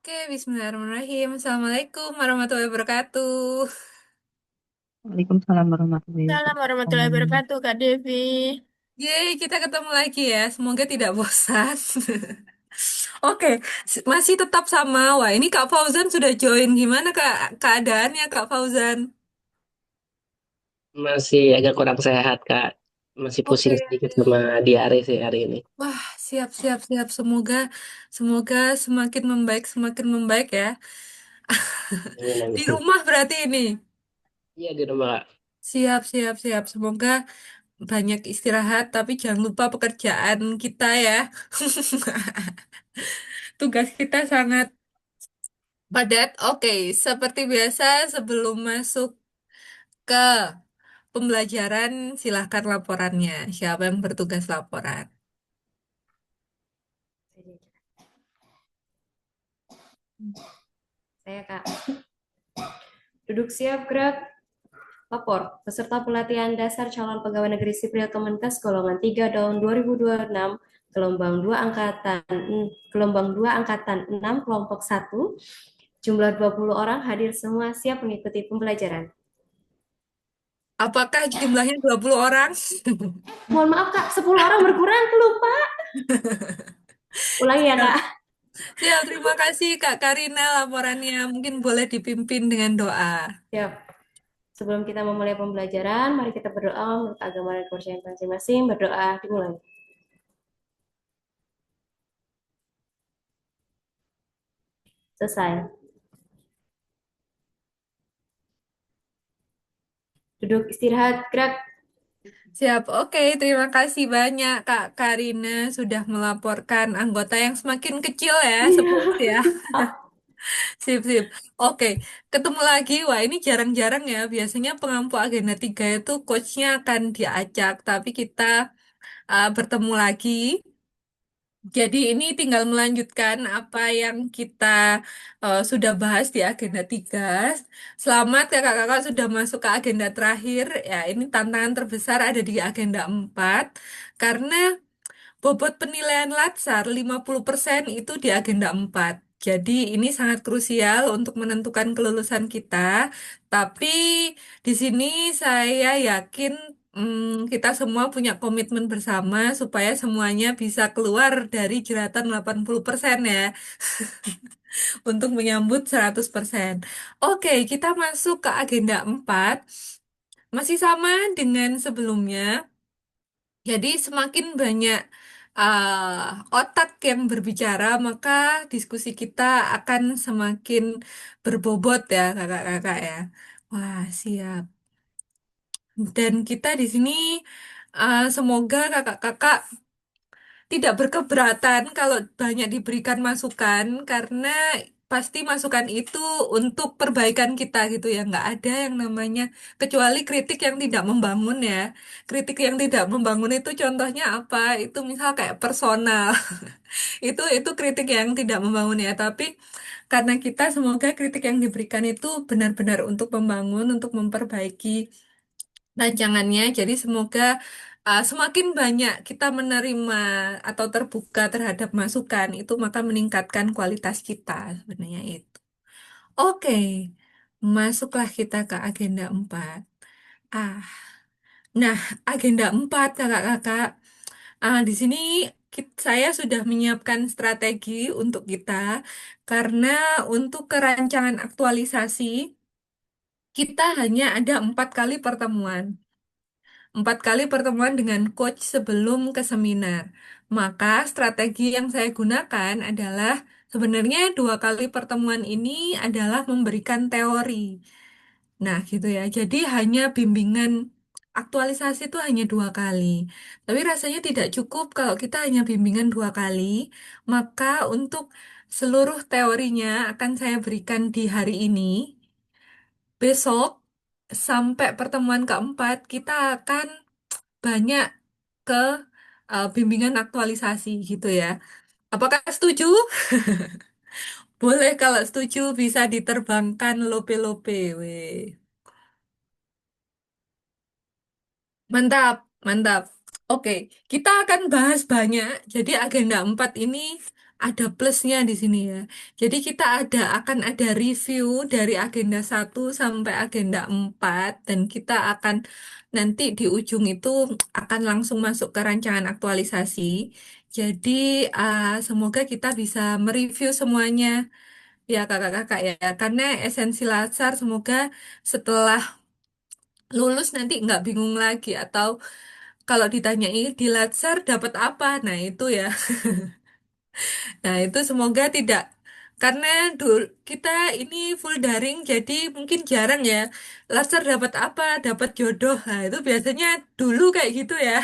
Oke, bismillahirrahmanirrahim. Assalamualaikum warahmatullahi wabarakatuh. Waalaikumsalam warahmatullahi Salam warahmatullahi wabarakatuh. wabarakatuh, Kak Devi. Yeay, kita ketemu lagi ya. Semoga tidak bosan. Oke, masih tetap sama. Wah, ini Kak Fauzan sudah join. Gimana Kak keadaannya Kak Fauzan? Masih agak kurang sehat, Kak. Masih Oke. pusing sedikit sama diare sih hari ini. Wah, siap, siap, siap. Semoga, semoga semakin membaik ya. Amin, Di amin. rumah berarti ini. Iya di rumah, Kak. Siap, siap, siap. Semoga banyak istirahat, tapi jangan lupa pekerjaan kita ya. Tugas kita sangat padat. Oke, seperti biasa sebelum masuk ke pembelajaran, silahkan laporannya. Siapa yang bertugas laporan? Saya Kak. Duduk siap gerak. Lapor. Peserta pelatihan dasar calon pegawai negeri sipil Kemenkes golongan 3 tahun 2026, gelombang 2 angkatan 6 kelompok 1, jumlah 20 orang hadir semua siap mengikuti pembelajaran. Apakah jumlahnya 20 orang? Mohon maaf Kak, 10 orang berkurang, lupa. Ulangi ya Siap, Kak. siap. Terima kasih Kak Karina laporannya. Mungkin boleh dipimpin dengan doa. Siap. Sebelum kita memulai pembelajaran, mari kita berdoa menurut agama dan kepercayaan masing-masing. Berdoa dimulai. Selesai. Duduk istirahat, gerak. Siap, oke. Terima kasih banyak Kak Karina sudah melaporkan anggota yang semakin kecil ya, Iya. sebut ya. Sip, sip. Oke, ketemu lagi. Wah, ini jarang-jarang ya. Biasanya pengampu agenda 3 itu coachnya akan diajak, tapi kita bertemu lagi. Jadi ini tinggal melanjutkan apa yang kita sudah bahas di agenda 3. Selamat kakak-kakak sudah masuk ke agenda terakhir. Ya, ini tantangan terbesar ada di agenda 4. Karena bobot penilaian Latsar 50% itu di agenda 4. Jadi ini sangat krusial untuk menentukan kelulusan kita. Tapi di sini saya yakin kita semua punya komitmen bersama supaya semuanya bisa keluar dari jeratan 80% ya untuk menyambut 100%. Oke, kita masuk ke agenda 4. Masih sama dengan sebelumnya. Jadi semakin banyak otak yang berbicara, maka diskusi kita akan semakin berbobot ya, kakak-kakak ya. Wah, siap. Dan kita di sini semoga kakak-kakak tidak berkeberatan kalau banyak diberikan masukan karena pasti masukan itu untuk perbaikan kita gitu ya, nggak ada yang namanya kecuali kritik yang tidak membangun ya. Kritik yang tidak membangun itu contohnya apa, itu misal kayak personal. Itu kritik yang tidak membangun ya, tapi karena kita semoga kritik yang diberikan itu benar-benar untuk membangun, untuk memperbaiki rancangannya. Jadi semoga semakin banyak kita menerima atau terbuka terhadap masukan itu maka meningkatkan kualitas kita sebenarnya itu. Oke, masuklah kita ke agenda 4. Ah, nah, agenda 4 kakak-kakak. Di sini saya sudah menyiapkan strategi untuk kita karena untuk kerancangan aktualisasi kita hanya ada 4 kali pertemuan. 4 kali pertemuan dengan coach sebelum ke seminar. Maka strategi yang saya gunakan adalah sebenarnya 2 kali pertemuan ini adalah memberikan teori. Nah, gitu ya. Jadi hanya bimbingan aktualisasi itu hanya 2 kali. Tapi rasanya tidak cukup kalau kita hanya bimbingan 2 kali. Maka untuk seluruh teorinya akan saya berikan di hari ini. Besok sampai pertemuan keempat kita akan banyak ke bimbingan aktualisasi gitu ya. Apakah setuju? Boleh kalau setuju bisa diterbangkan lope-lope. Weh. Mantap, mantap. Oke, kita akan bahas banyak. Jadi agenda 4 ini ada plusnya di sini ya. Jadi kita akan ada review dari agenda 1 sampai agenda 4 dan kita akan nanti di ujung itu akan langsung masuk ke rancangan aktualisasi. Jadi semoga kita bisa mereview semuanya ya kakak-kakak ya. Karena esensi Latsar semoga setelah lulus nanti nggak bingung lagi atau kalau ditanyai di Latsar dapat apa. Nah, itu ya. Nah, itu semoga tidak karena dulu kita ini full daring jadi mungkin jarang ya. Latsar dapat apa? Dapat jodoh. Nah, itu biasanya dulu kayak gitu ya.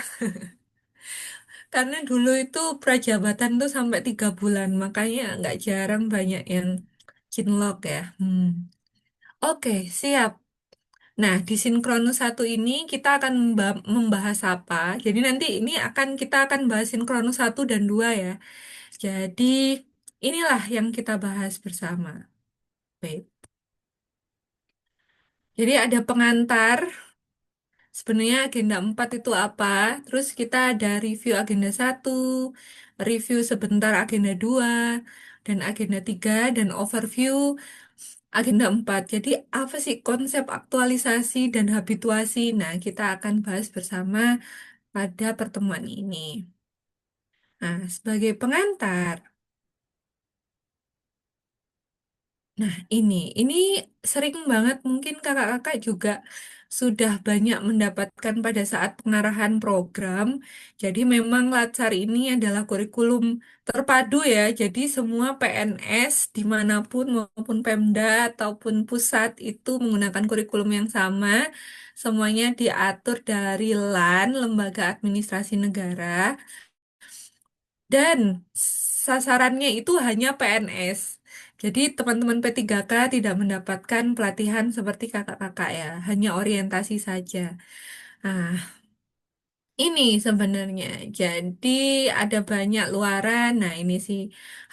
Karena dulu itu prajabatan tuh sampai 3 bulan, makanya nggak jarang banyak yang cinlok ya. Oke, siap. Nah, di sinkronus 1 ini kita akan membahas apa? Jadi nanti ini kita akan bahas sinkronus 1 dan 2 ya. Jadi inilah yang kita bahas bersama. Baik. Jadi ada pengantar, sebenarnya agenda 4 itu apa? Terus kita ada review agenda 1, review sebentar agenda 2, dan agenda 3, dan overview agenda 4. Jadi apa sih konsep aktualisasi dan habituasi? Nah, kita akan bahas bersama pada pertemuan ini. Nah, sebagai pengantar, nah ini sering banget mungkin kakak-kakak juga sudah banyak mendapatkan pada saat pengarahan program. Jadi memang Latsar ini adalah kurikulum terpadu ya. Jadi semua PNS dimanapun maupun Pemda ataupun pusat itu menggunakan kurikulum yang sama. Semuanya diatur dari LAN, Lembaga Administrasi Negara. Dan sasarannya itu hanya PNS. Jadi teman-teman P3K tidak mendapatkan pelatihan seperti kakak-kakak ya, hanya orientasi saja. Nah, ini sebenarnya. Jadi ada banyak luaran. Nah, ini sih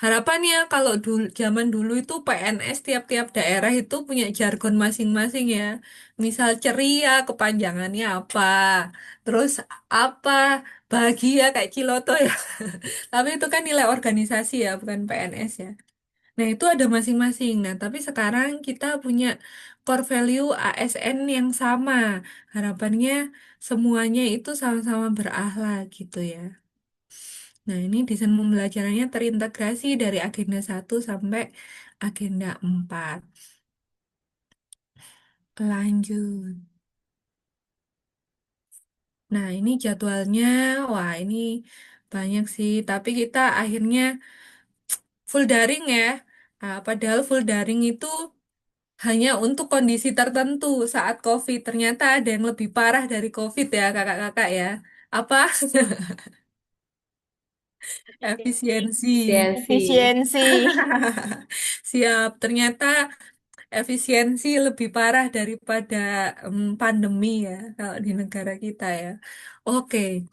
harapannya kalau dulu zaman dulu itu PNS tiap-tiap daerah itu punya jargon masing-masing ya. Misal ceria kepanjangannya apa? Terus apa? Bahagia kayak Ciloto ya. Tapi itu kan nilai organisasi ya, bukan PNS ya. Nah, itu ada masing-masing. Nah, tapi sekarang kita punya core value ASN yang sama. Harapannya semuanya itu sama-sama berakhlak gitu ya. Nah, ini desain pembelajarannya terintegrasi dari agenda 1 sampai agenda 4. Lanjut. Nah, ini jadwalnya. Wah, ini banyak sih. Tapi kita akhirnya full daring ya. Nah, padahal full daring itu hanya untuk kondisi tertentu saat COVID. Ternyata ada yang lebih parah dari COVID ya, kakak-kakak ya. Apa? Efisiensi. Efisiensi. Efisiensi. Siap. Ternyata efisiensi lebih parah daripada pandemi ya, kalau di negara kita ya. Oke.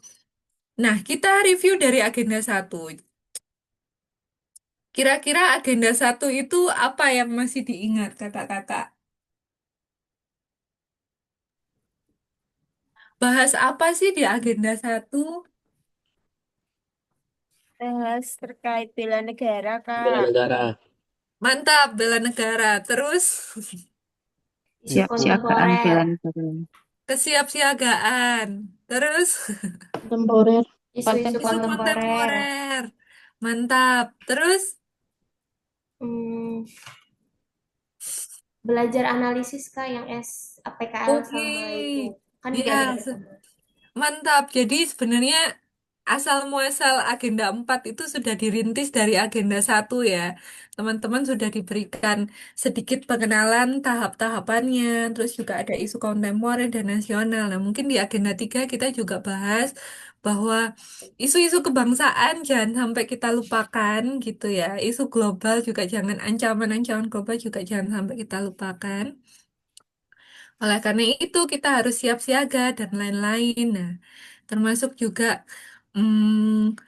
Nah, kita review dari agenda 1. Kira-kira agenda 1 itu apa yang masih diingat, kakak-kakak? Bahas apa sih di agenda 1? Bahas terkait bela negara, Bela Kak. negara. Mantap, bela negara. Terus Isu Siap-siagaan bela kontemporer. negara. kesiapsiagaan. Terus Temporer. Isu-isu isu kontemporer. kontemporer. Mantap. Terus Hmm, belajar analisis Kak yang PKL oke. sama itu. Kan juga ada Ya, ketemu. mantap. Jadi sebenarnya asal muasal agenda 4 itu sudah dirintis dari agenda 1 ya. Teman-teman sudah diberikan sedikit pengenalan tahap-tahapannya. Terus juga ada isu kontemporer dan nasional. Nah, mungkin di agenda 3 kita juga bahas bahwa isu-isu kebangsaan jangan sampai kita lupakan gitu ya. Isu global juga jangan, ancaman-ancaman global juga jangan sampai kita lupakan. Oleh karena itu, kita harus siap siaga dan lain-lain. Nah, termasuk juga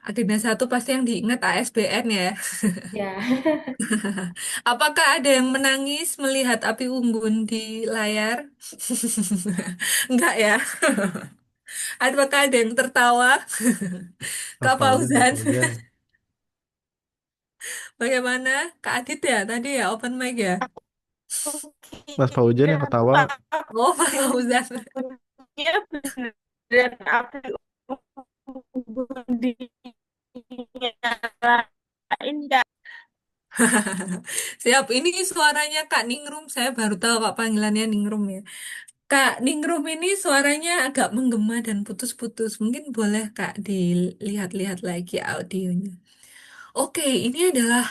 agenda 1 pasti yang diingat ASBN ya. Ya. Apakah ada yang menangis melihat api unggun di layar? Enggak ya. Apakah ada yang tertawa? Kak Hafalin, Fauzan. hafalin. Bagaimana? Kak Adit ya tadi ya open mic ya? Aku Mas Fauzan kira yang ketawa. Oh, Pak Fauzan. punya beneran api unggun dinyalain nggak? Siap, ini suaranya Kak Ningrum. Saya baru tahu Kak panggilannya Ningrum ya. Kak Ningrum ini suaranya agak menggema dan putus-putus. Mungkin boleh Kak dilihat-lihat lagi audionya. Oke, ini adalah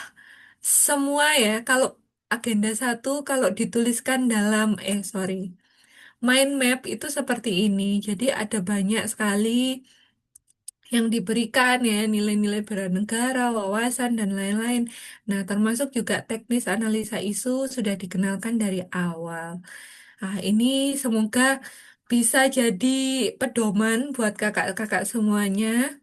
semua ya. Kalau agenda satu, kalau dituliskan dalam, sorry, mind map itu seperti ini. Jadi ada banyak sekali yang diberikan ya, nilai-nilai beranegara, wawasan, dan lain-lain. Nah, termasuk juga teknis analisa isu sudah dikenalkan dari awal. Nah, ini semoga bisa jadi pedoman buat kakak-kakak semuanya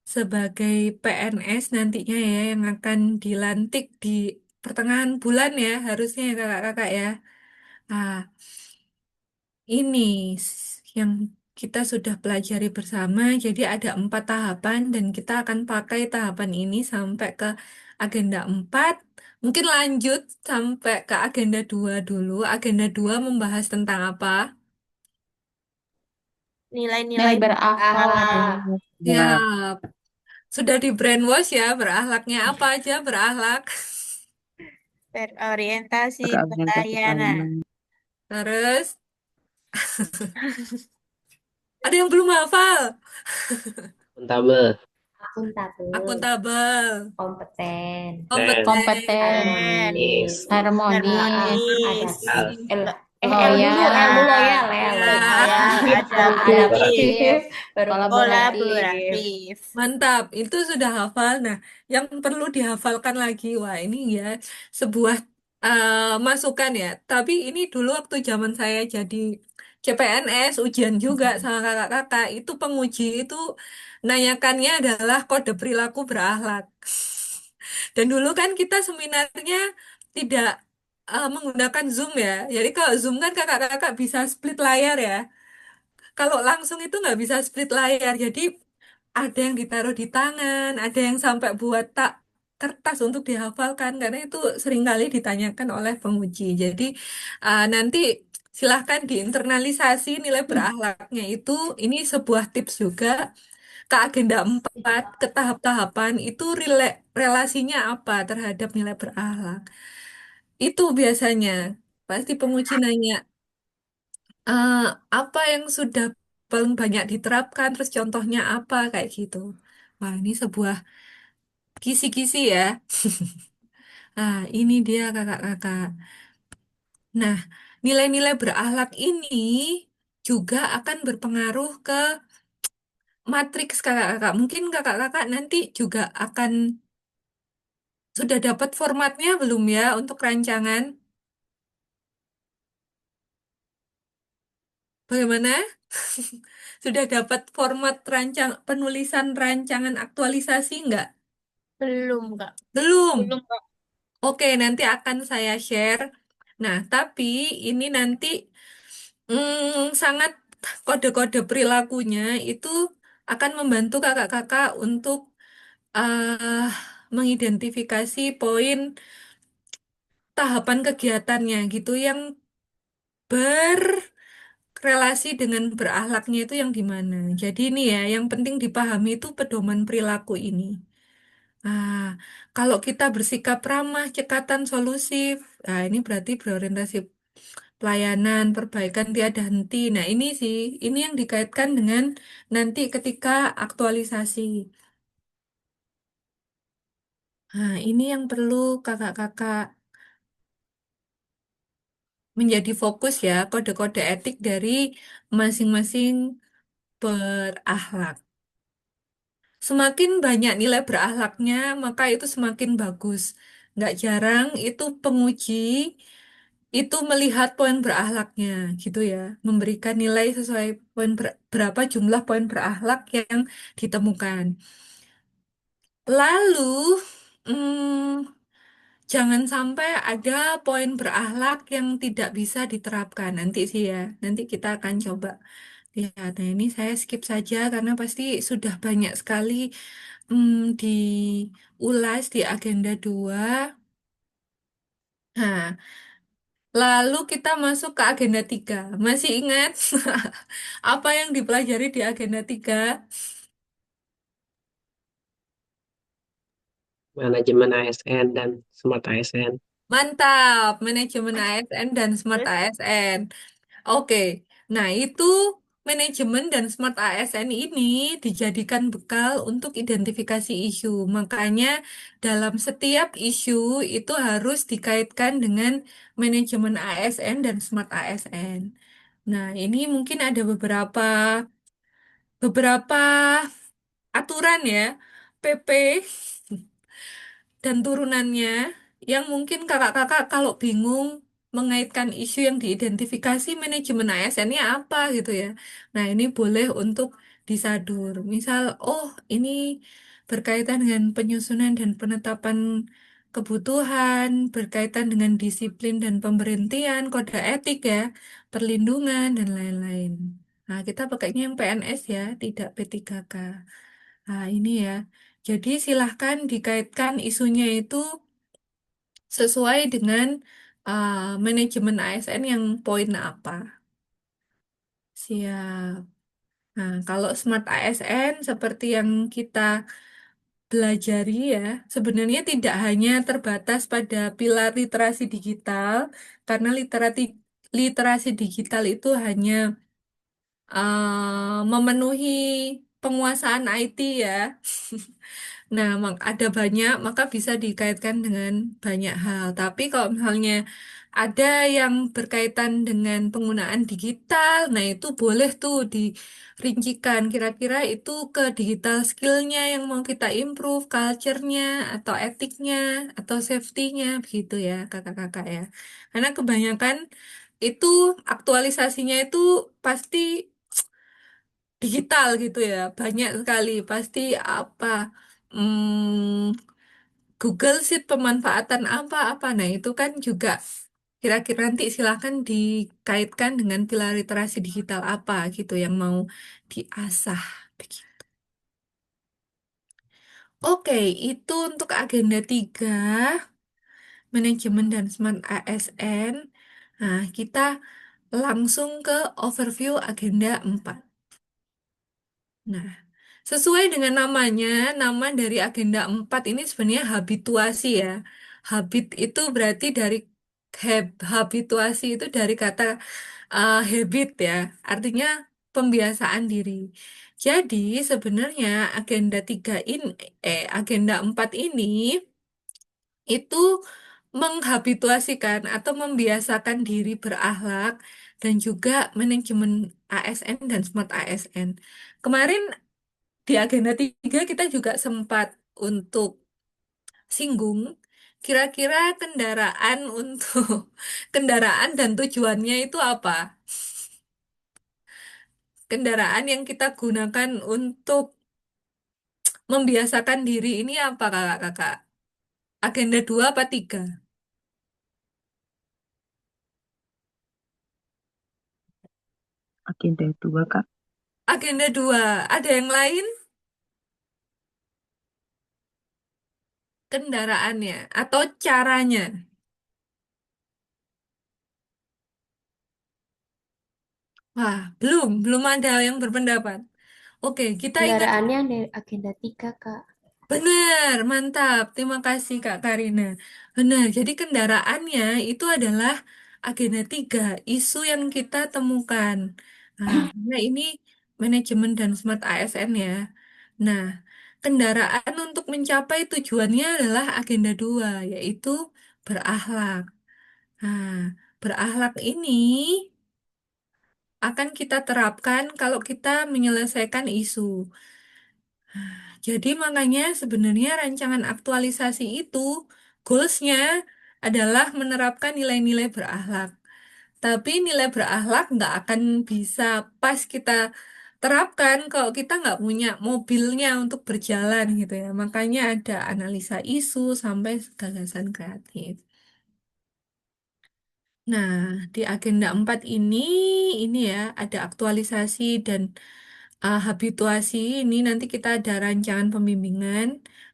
sebagai PNS nantinya ya, yang akan dilantik di pertengahan bulan ya, harusnya ya kakak-kakak ya. Nah, ini yang kita sudah pelajari bersama. Jadi ada 4 tahapan dan kita akan pakai tahapan ini sampai ke agenda 4. Mungkin lanjut sampai ke agenda 2 dulu. Agenda 2 membahas tentang apa? Nilai-nilai Nilai berakhlak. Akhlak. Ya, Ya, sudah di brainwash ya, berakhlaknya apa aja berakhlak. berorientasi berorientasi pelayanan. pelayanan. Terus, ada yang belum hafal? Akuntabel. Akuntabel. Akuntabel, Kompeten. Dan kompeten, Kompeten, Harmonis. harmonis, Harmonis, Adaptif. L dulu, L loyal, dulu loyal, L. ya. loyal, Adaptif. adaptif, Baru kolaboratif. kolaboratif. Mantap, itu sudah hafal. Nah, yang perlu dihafalkan lagi, wah ini ya sebuah masukan ya. Tapi ini dulu waktu zaman saya jadi CPNS, ujian juga sama kakak-kakak, itu penguji itu nanyakannya adalah kode perilaku berakhlak. Dan dulu kan kita seminarnya tidak menggunakan Zoom ya. Jadi kalau Zoom kan kakak-kakak bisa split layar ya. Kalau langsung itu nggak bisa split layar. Jadi ada yang ditaruh di tangan, ada yang sampai buat tak kertas untuk dihafalkan karena itu seringkali ditanyakan oleh penguji. Jadi nanti silahkan diinternalisasi nilai berakhlaknya itu. Ini sebuah tips juga ke agenda 4 ke tahap-tahapan itu relasinya apa terhadap nilai berakhlak. Itu biasanya pasti penguji nanya eh, apa yang sudah paling banyak diterapkan, terus contohnya apa kayak gitu. Wah, ini sebuah kisi-kisi ya. Nah, ini dia kakak-kakak. Nah, nilai-nilai berakhlak ini juga akan berpengaruh ke matriks kakak-kakak. Mungkin kakak-kakak nanti juga akan sudah dapat formatnya belum ya untuk rancangan? Bagaimana? Sudah dapat format penulisan rancangan aktualisasi nggak? Belum, Kak. Belum. Belum, Kak. Oke, nanti akan saya share. Nah, tapi ini nanti sangat kode-kode perilakunya itu akan membantu kakak-kakak untuk eh mengidentifikasi poin tahapan kegiatannya gitu yang berrelasi dengan berakhlaknya itu yang di mana. Jadi ini ya, yang penting dipahami itu pedoman perilaku ini. Nah, kalau kita bersikap ramah, cekatan, solusif, nah ini berarti berorientasi pelayanan, perbaikan tiada henti. Nah, ini sih, ini yang dikaitkan dengan nanti ketika aktualisasi. Nah, ini yang perlu kakak-kakak menjadi fokus ya, kode-kode etik dari masing-masing berakhlak. Semakin banyak nilai berakhlaknya, maka itu semakin bagus. Nggak jarang itu penguji itu melihat poin berakhlaknya, gitu ya. Memberikan nilai sesuai berapa jumlah poin berakhlak yang ditemukan. Lalu, jangan sampai ada poin berakhlak yang tidak bisa diterapkan. Nanti sih ya, nanti kita akan coba Ya, nah ini saya skip saja karena pasti sudah banyak sekali diulas di agenda 2. Nah, lalu kita masuk ke agenda 3. Masih ingat apa yang dipelajari di agenda 3? Manajemen ASN dan Smart ASN. Mantap, manajemen ASN dan smart Terus ASN. Oke, nah itu manajemen dan smart ASN ini dijadikan bekal untuk identifikasi isu. Makanya dalam setiap isu itu harus dikaitkan dengan manajemen ASN dan smart ASN. Nah, ini mungkin ada beberapa aturan ya, PP dan turunannya yang mungkin kakak-kakak kalau bingung mengaitkan isu yang diidentifikasi manajemen ASN-nya apa gitu ya. Nah, ini boleh untuk disadur. Misal, oh ini berkaitan dengan penyusunan dan penetapan kebutuhan, berkaitan dengan disiplin dan pemberhentian, kode etik ya, perlindungan, dan lain-lain. Nah, kita pakainya yang PNS ya, tidak P3K. Nah, ini ya. Jadi silahkan dikaitkan isunya itu sesuai dengan manajemen ASN yang poin apa. Siap. Nah, kalau Smart ASN seperti yang kita pelajari ya, sebenarnya tidak hanya terbatas pada pilar literasi digital, karena literasi digital itu hanya memenuhi penguasaan IT ya. Nah, ada banyak, maka bisa dikaitkan dengan banyak hal. Tapi kalau misalnya ada yang berkaitan dengan penggunaan digital, nah itu boleh tuh dirincikan. Kira-kira itu ke digital skillnya yang mau kita improve, culture-nya, atau etiknya, atau safety-nya, begitu ya, kakak-kakak ya. Karena kebanyakan itu aktualisasinya itu pasti digital gitu ya, banyak sekali. Pasti apa? Hmm, Google Sheet pemanfaatan apa-apa. Nah, itu kan juga kira-kira nanti silahkan dikaitkan dengan pilar literasi digital apa gitu yang mau diasah. Begitu. Oke, itu untuk agenda 3 manajemen dan smart ASN. Nah, kita langsung ke overview agenda 4. Nah, sesuai dengan namanya, nama dari agenda 4 ini sebenarnya habituasi ya. Habit itu berarti dari habituasi itu dari kata habit ya, artinya pembiasaan diri. Jadi sebenarnya agenda 4 ini itu menghabituasikan atau membiasakan diri berakhlak dan juga manajemen ASN dan smart ASN. Kemarin di agenda 3 kita juga sempat untuk singgung kira-kira kendaraan untuk kendaraan dan tujuannya itu apa? Kendaraan yang kita gunakan untuk membiasakan diri ini apa kakak-kakak? Agenda 2 apa 3? Agenda 2, Kak. Agenda 2. Ada yang lain? Kendaraannya atau caranya? Wah, belum ada yang berpendapat. Oke, kita ingat. Kendaraannya yang dari agenda 3, Kak. Benar, mantap. Terima kasih Kak Karina. Benar, jadi kendaraannya itu adalah agenda 3 isu yang kita temukan. Nah, ini manajemen dan smart ASN ya. Nah, kendaraan untuk mencapai tujuannya adalah agenda 2 yaitu berakhlak. Nah, berakhlak ini akan kita terapkan kalau kita menyelesaikan isu. Jadi makanya sebenarnya rancangan aktualisasi itu goalsnya adalah menerapkan nilai-nilai berakhlak. Tapi nilai berakhlak nggak akan bisa pas kita terapkan kalau kita nggak punya mobilnya untuk berjalan gitu ya. Makanya ada analisa isu sampai gagasan kreatif. Nah, di agenda 4 ini ya, ada aktualisasi dan habituasi. Ini nanti kita ada rancangan pembimbingan.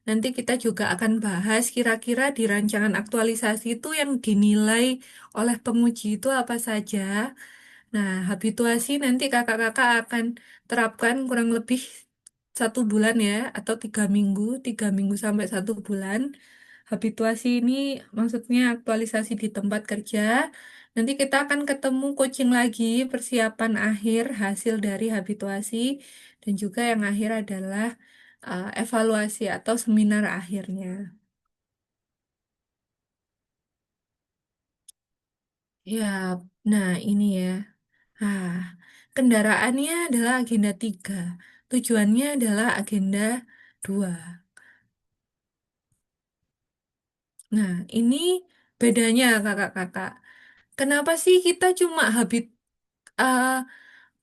Nanti kita juga akan bahas kira-kira di rancangan aktualisasi itu yang dinilai oleh penguji itu apa saja. Nah, habituasi nanti kakak-kakak akan terapkan kurang lebih 1 bulan ya, atau 3 minggu sampai 1 bulan. Habituasi ini maksudnya aktualisasi di tempat kerja. Nanti kita akan ketemu coaching lagi, persiapan akhir hasil dari habituasi, dan juga yang akhir adalah evaluasi atau seminar akhirnya. Ya, nah ini ya. Ah, kendaraannya adalah agenda 3. Tujuannya adalah agenda 2. Nah, ini bedanya kakak-kakak. Kenapa sih kita cuma uh,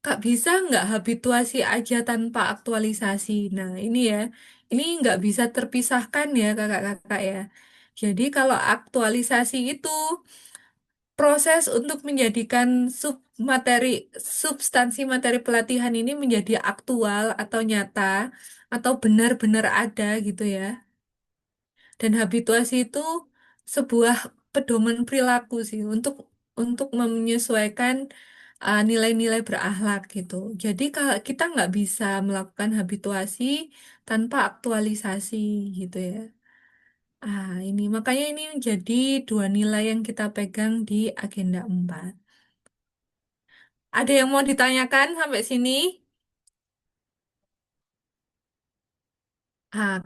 Kak bisa nggak habituasi aja tanpa aktualisasi? Nah, ini ya, ini nggak bisa terpisahkan ya kakak-kakak ya. Jadi kalau aktualisasi itu proses untuk menjadikan substansi materi pelatihan ini menjadi aktual atau nyata atau benar-benar ada gitu ya. Dan habituasi itu sebuah pedoman perilaku sih untuk menyesuaikan nilai-nilai berakhlak gitu. Jadi kalau kita nggak bisa melakukan habituasi tanpa aktualisasi gitu ya. Ini makanya ini menjadi 2 nilai yang kita pegang di agenda 4. Ada yang mau ditanyakan sampai sini?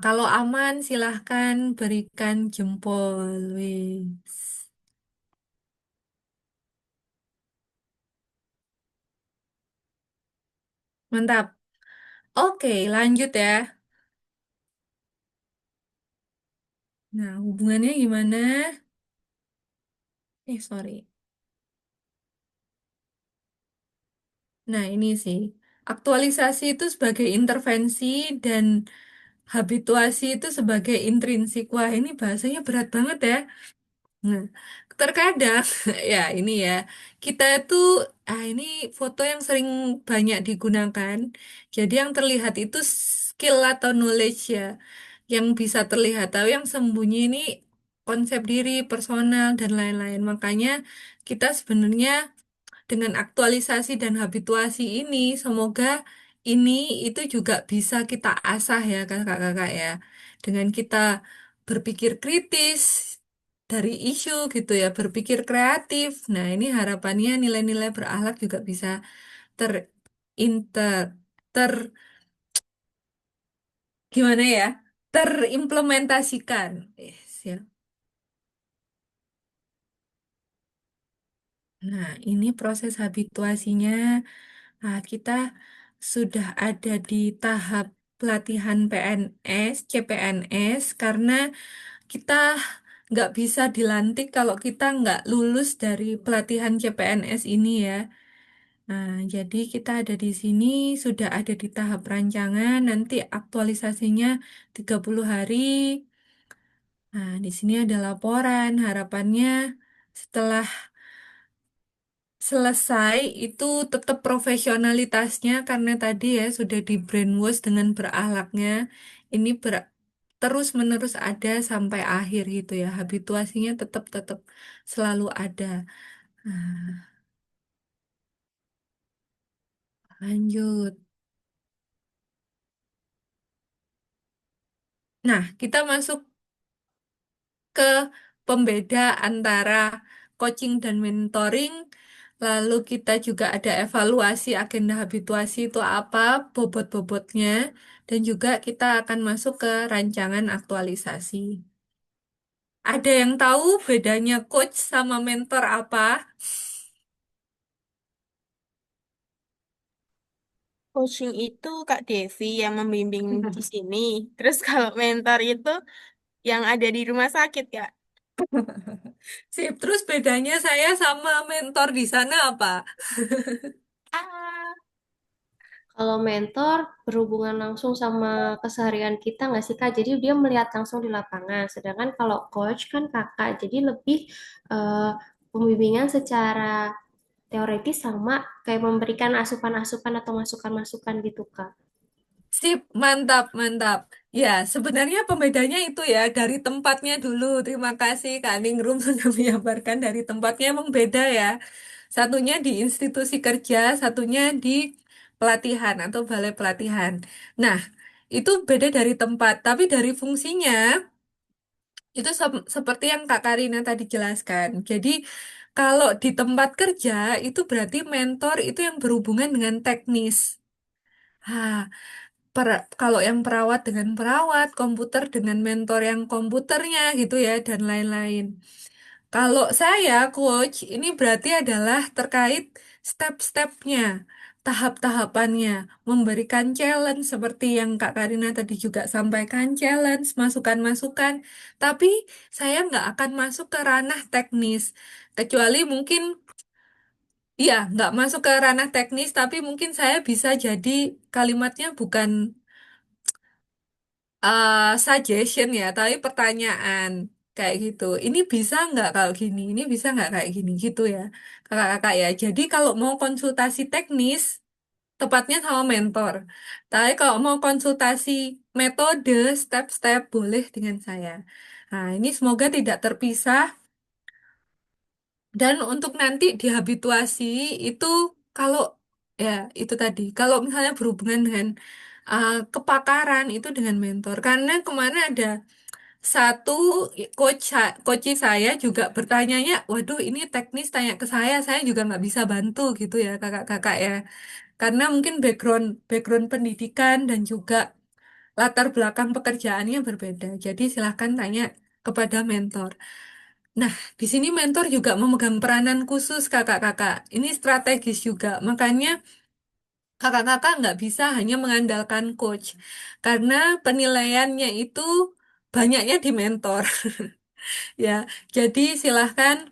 Kalau aman silahkan berikan jempol. Wis. Mantap. Oke, lanjut ya. Nah, hubungannya gimana? Sorry. Nah, ini sih. Aktualisasi itu sebagai intervensi dan habituasi itu sebagai intrinsik. Wah, ini bahasanya berat banget ya. Nah, terkadang, ya ini ya, kita itu, ini foto yang sering banyak digunakan. Jadi yang terlihat itu skill atau knowledge ya, yang bisa terlihat. Tapi yang sembunyi ini konsep diri, personal, dan lain-lain. Makanya kita sebenarnya dengan aktualisasi dan habituasi ini, semoga ini itu juga bisa kita asah ya kakak-kakak ya. Dengan kita berpikir kritis dari isu gitu ya, berpikir kreatif. Nah, ini harapannya nilai-nilai berakhlak juga bisa terinter, ter, gimana ya, terimplementasikan. Siap. Nah, ini proses habituasinya. Kita sudah ada di tahap pelatihan PNS, CPNS, karena kita nggak bisa dilantik kalau kita nggak lulus dari pelatihan CPNS ini ya. Nah, jadi kita ada di sini, sudah ada di tahap rancangan, nanti aktualisasinya 30 hari. Nah, di sini ada laporan, harapannya setelah selesai itu tetap profesionalitasnya karena tadi ya sudah di brainwash dengan berakhlaknya. Ini terus menerus ada sampai akhir gitu ya. Habituasinya tetap tetap selalu ada. Nah, lanjut. Nah, kita masuk ke pembeda antara coaching dan mentoring. Lalu kita juga ada evaluasi agenda habituasi itu apa, bobot-bobotnya, dan juga kita akan masuk ke rancangan aktualisasi. Ada yang tahu bedanya coach sama mentor apa? Coaching itu Kak Devi yang membimbing di sini. Terus kalau mentor itu yang ada di rumah sakit, Kak. Sip, terus bedanya saya sama mentor di sana apa? Ah, Kalau mentor berhubungan langsung sama keseharian kita nggak sih Kak? Jadi dia melihat langsung di lapangan. Sedangkan kalau coach kan Kakak, jadi lebih eh, pembimbingan secara teoritis sama kayak memberikan asupan-asupan atau masukan-masukan gitu, Kak. Sip, mantap, mantap. Ya, sebenarnya pembedanya itu ya dari tempatnya dulu. Terima kasih Kak Ningrum sudah menyabarkan dari tempatnya emang beda ya. Satunya di institusi kerja, satunya di pelatihan atau balai pelatihan. Nah, itu beda dari tempat, tapi dari fungsinya itu seperti yang Kak Karina tadi jelaskan. Jadi, kalau di tempat kerja itu berarti mentor itu yang berhubungan dengan teknis. Ah, kalau yang perawat dengan perawat, komputer dengan mentor yang komputernya gitu ya, dan lain-lain. Kalau saya coach, ini berarti adalah terkait step-stepnya, tahap-tahapannya, memberikan challenge seperti yang Kak Karina tadi juga sampaikan, challenge, masukan-masukan. Tapi saya nggak akan masuk ke ranah teknis, kecuali mungkin, iya, nggak masuk ke ranah teknis, tapi mungkin saya bisa jadi kalimatnya bukan suggestion ya, tapi pertanyaan kayak gitu. Ini bisa nggak kalau gini? Ini bisa nggak kayak gini gitu ya, kakak-kakak ya. Jadi kalau mau konsultasi teknis, tepatnya sama mentor. Tapi kalau mau konsultasi metode, step-step, boleh dengan saya. Nah, ini semoga tidak terpisah. Dan untuk nanti dihabituasi itu kalau ya itu tadi, kalau misalnya berhubungan dengan kepakaran itu dengan mentor. Karena kemana ada satu coach saya juga bertanyanya, waduh ini teknis tanya ke saya juga nggak bisa bantu gitu ya kakak-kakak ya. Karena mungkin background background pendidikan dan juga latar belakang pekerjaannya berbeda. Jadi silahkan tanya kepada mentor. Nah, di sini mentor juga memegang peranan khusus kakak-kakak. Ini strategis juga. Makanya kakak-kakak nggak bisa hanya mengandalkan coach. Karena penilaiannya itu banyaknya di mentor. Ya, jadi silahkan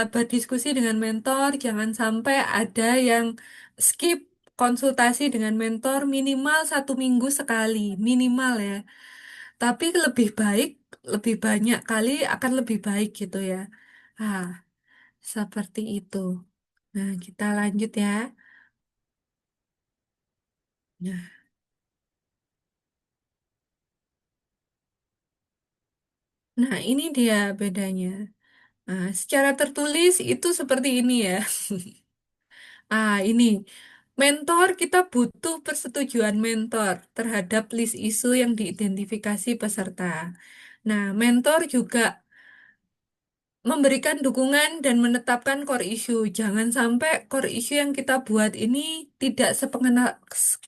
berdiskusi dengan mentor. Jangan sampai ada yang skip konsultasi dengan mentor minimal 1 minggu sekali. Minimal ya. Tapi lebih baik, lebih banyak kali akan lebih baik gitu ya. Ah. Seperti itu. Nah, kita lanjut ya. Nah, ini dia bedanya. Nah, secara tertulis itu seperti ini ya. Ini. Mentor, kita butuh persetujuan mentor terhadap list isu yang diidentifikasi peserta. Nah, mentor juga memberikan dukungan dan menetapkan core issue. Jangan sampai core issue yang kita buat ini tidak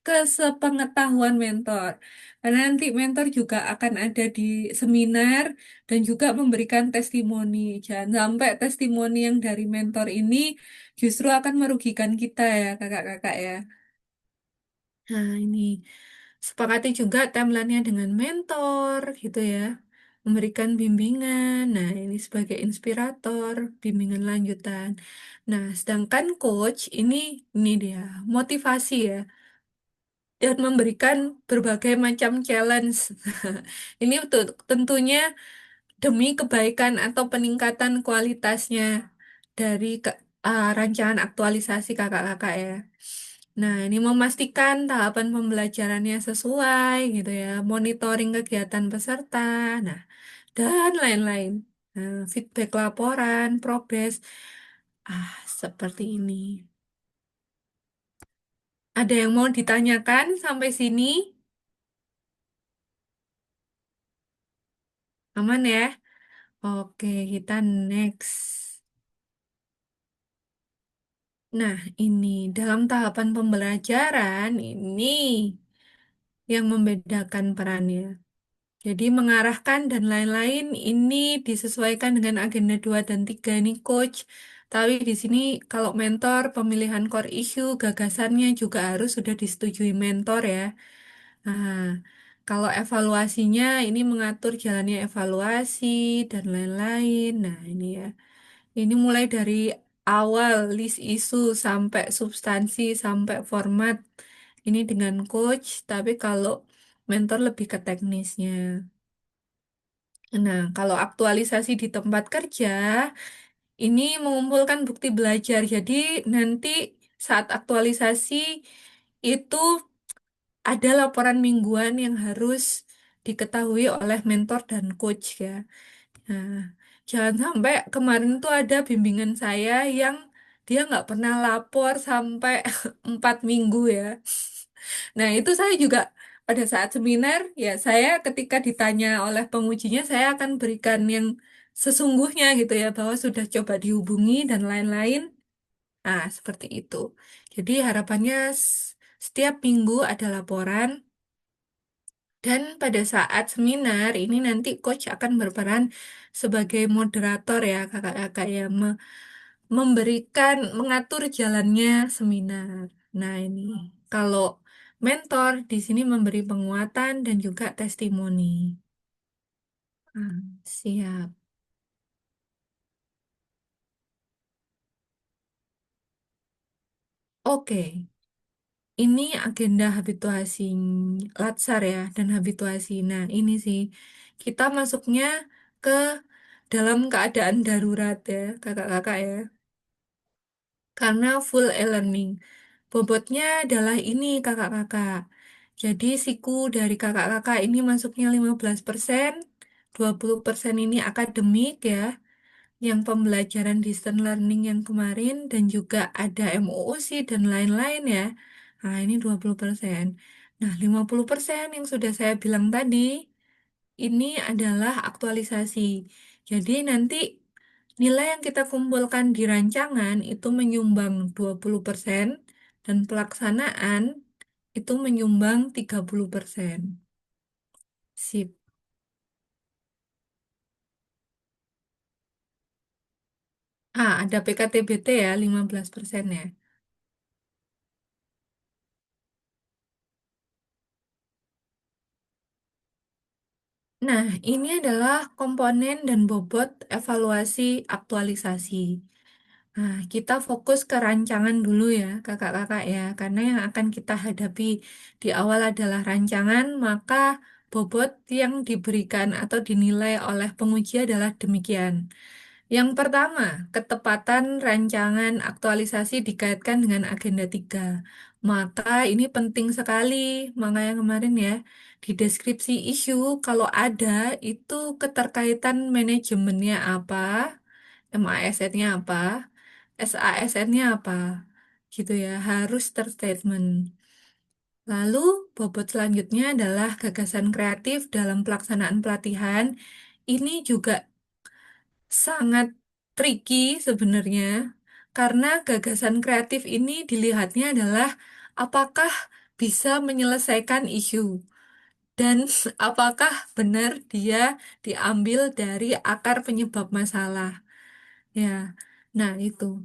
kesepengetahuan mentor. Karena nanti mentor juga akan ada di seminar dan juga memberikan testimoni. Jangan sampai testimoni yang dari mentor ini justru akan merugikan kita ya, kakak-kakak ya. Nah, ini sepakati juga timelinenya dengan mentor gitu ya. Memberikan bimbingan. Nah, ini sebagai inspirator, bimbingan lanjutan. Nah, sedangkan coach ini dia, motivasi ya. Dan memberikan berbagai macam challenge. Ini tentunya demi kebaikan atau peningkatan kualitasnya dari rancangan aktualisasi kakak-kakak ya. Nah, ini memastikan tahapan pembelajarannya sesuai gitu ya, monitoring kegiatan peserta, nah, dan lain-lain. Nah, feedback laporan, progres, seperti ini. Ada yang mau ditanyakan sampai sini? Aman ya? Oke, kita next. Nah, ini dalam tahapan pembelajaran ini yang membedakan perannya. Jadi mengarahkan dan lain-lain ini disesuaikan dengan agenda 2 dan 3 ini coach. Tapi di sini kalau mentor, pemilihan core issue, gagasannya juga harus sudah disetujui mentor ya. Nah, kalau evaluasinya ini mengatur jalannya evaluasi dan lain-lain. Nah, ini ya. Ini mulai dari awal list isu sampai substansi sampai format. Ini dengan coach, tapi kalau mentor lebih ke teknisnya. Nah, kalau aktualisasi di tempat kerja, Ini mengumpulkan bukti belajar. Jadi nanti saat aktualisasi itu ada laporan mingguan yang harus diketahui oleh mentor dan coach ya. Nah, jangan sampai kemarin tuh ada bimbingan saya yang dia nggak pernah lapor sampai 4 minggu ya. Nah, itu saya juga pada saat seminar, ya saya ketika ditanya oleh pengujinya, saya akan berikan yang sesungguhnya gitu ya, bahwa sudah coba dihubungi dan lain-lain. Nah, seperti itu. Jadi harapannya setiap minggu ada laporan, dan pada saat seminar ini nanti coach akan berperan sebagai moderator ya, kakak-kakak ya, memberikan, mengatur jalannya seminar. Nah, ini kalau mentor di sini memberi penguatan dan juga testimoni. Siap. Oke, ini agenda habituasi Latsar ya dan habituasi. Nah, ini sih kita masuknya ke dalam keadaan darurat ya, kakak-kakak ya. Karena full e-learning. Bobotnya adalah ini kakak-kakak. Jadi siku dari kakak-kakak ini masuknya 15%, 20% ini akademik ya, yang pembelajaran distance learning yang kemarin, dan juga ada MOOC dan lain-lain ya. Nah, ini 20%. Nah, 50% yang sudah saya bilang tadi, ini adalah aktualisasi. Jadi nanti nilai yang kita kumpulkan di rancangan itu menyumbang 20% dan pelaksanaan itu menyumbang 30%. Sip. Ada PKTBT ya, 15% ya. Nah, ini adalah komponen dan bobot evaluasi aktualisasi. Nah, kita fokus ke rancangan dulu ya, kakak-kakak ya, karena yang akan kita hadapi di awal adalah rancangan, maka bobot yang diberikan atau dinilai oleh penguji adalah demikian. Yang pertama, ketepatan rancangan aktualisasi dikaitkan dengan agenda 3. Maka ini penting sekali, makanya kemarin ya, di deskripsi isu, kalau ada, itu keterkaitan manajemennya apa, MASN-nya apa, SASN-nya apa, gitu ya, harus terstatement. Lalu, bobot selanjutnya adalah gagasan kreatif dalam pelaksanaan pelatihan. Ini juga sangat tricky sebenarnya, karena gagasan kreatif ini dilihatnya adalah apakah bisa menyelesaikan isu dan apakah benar dia diambil dari akar penyebab masalah. Ya, nah itu.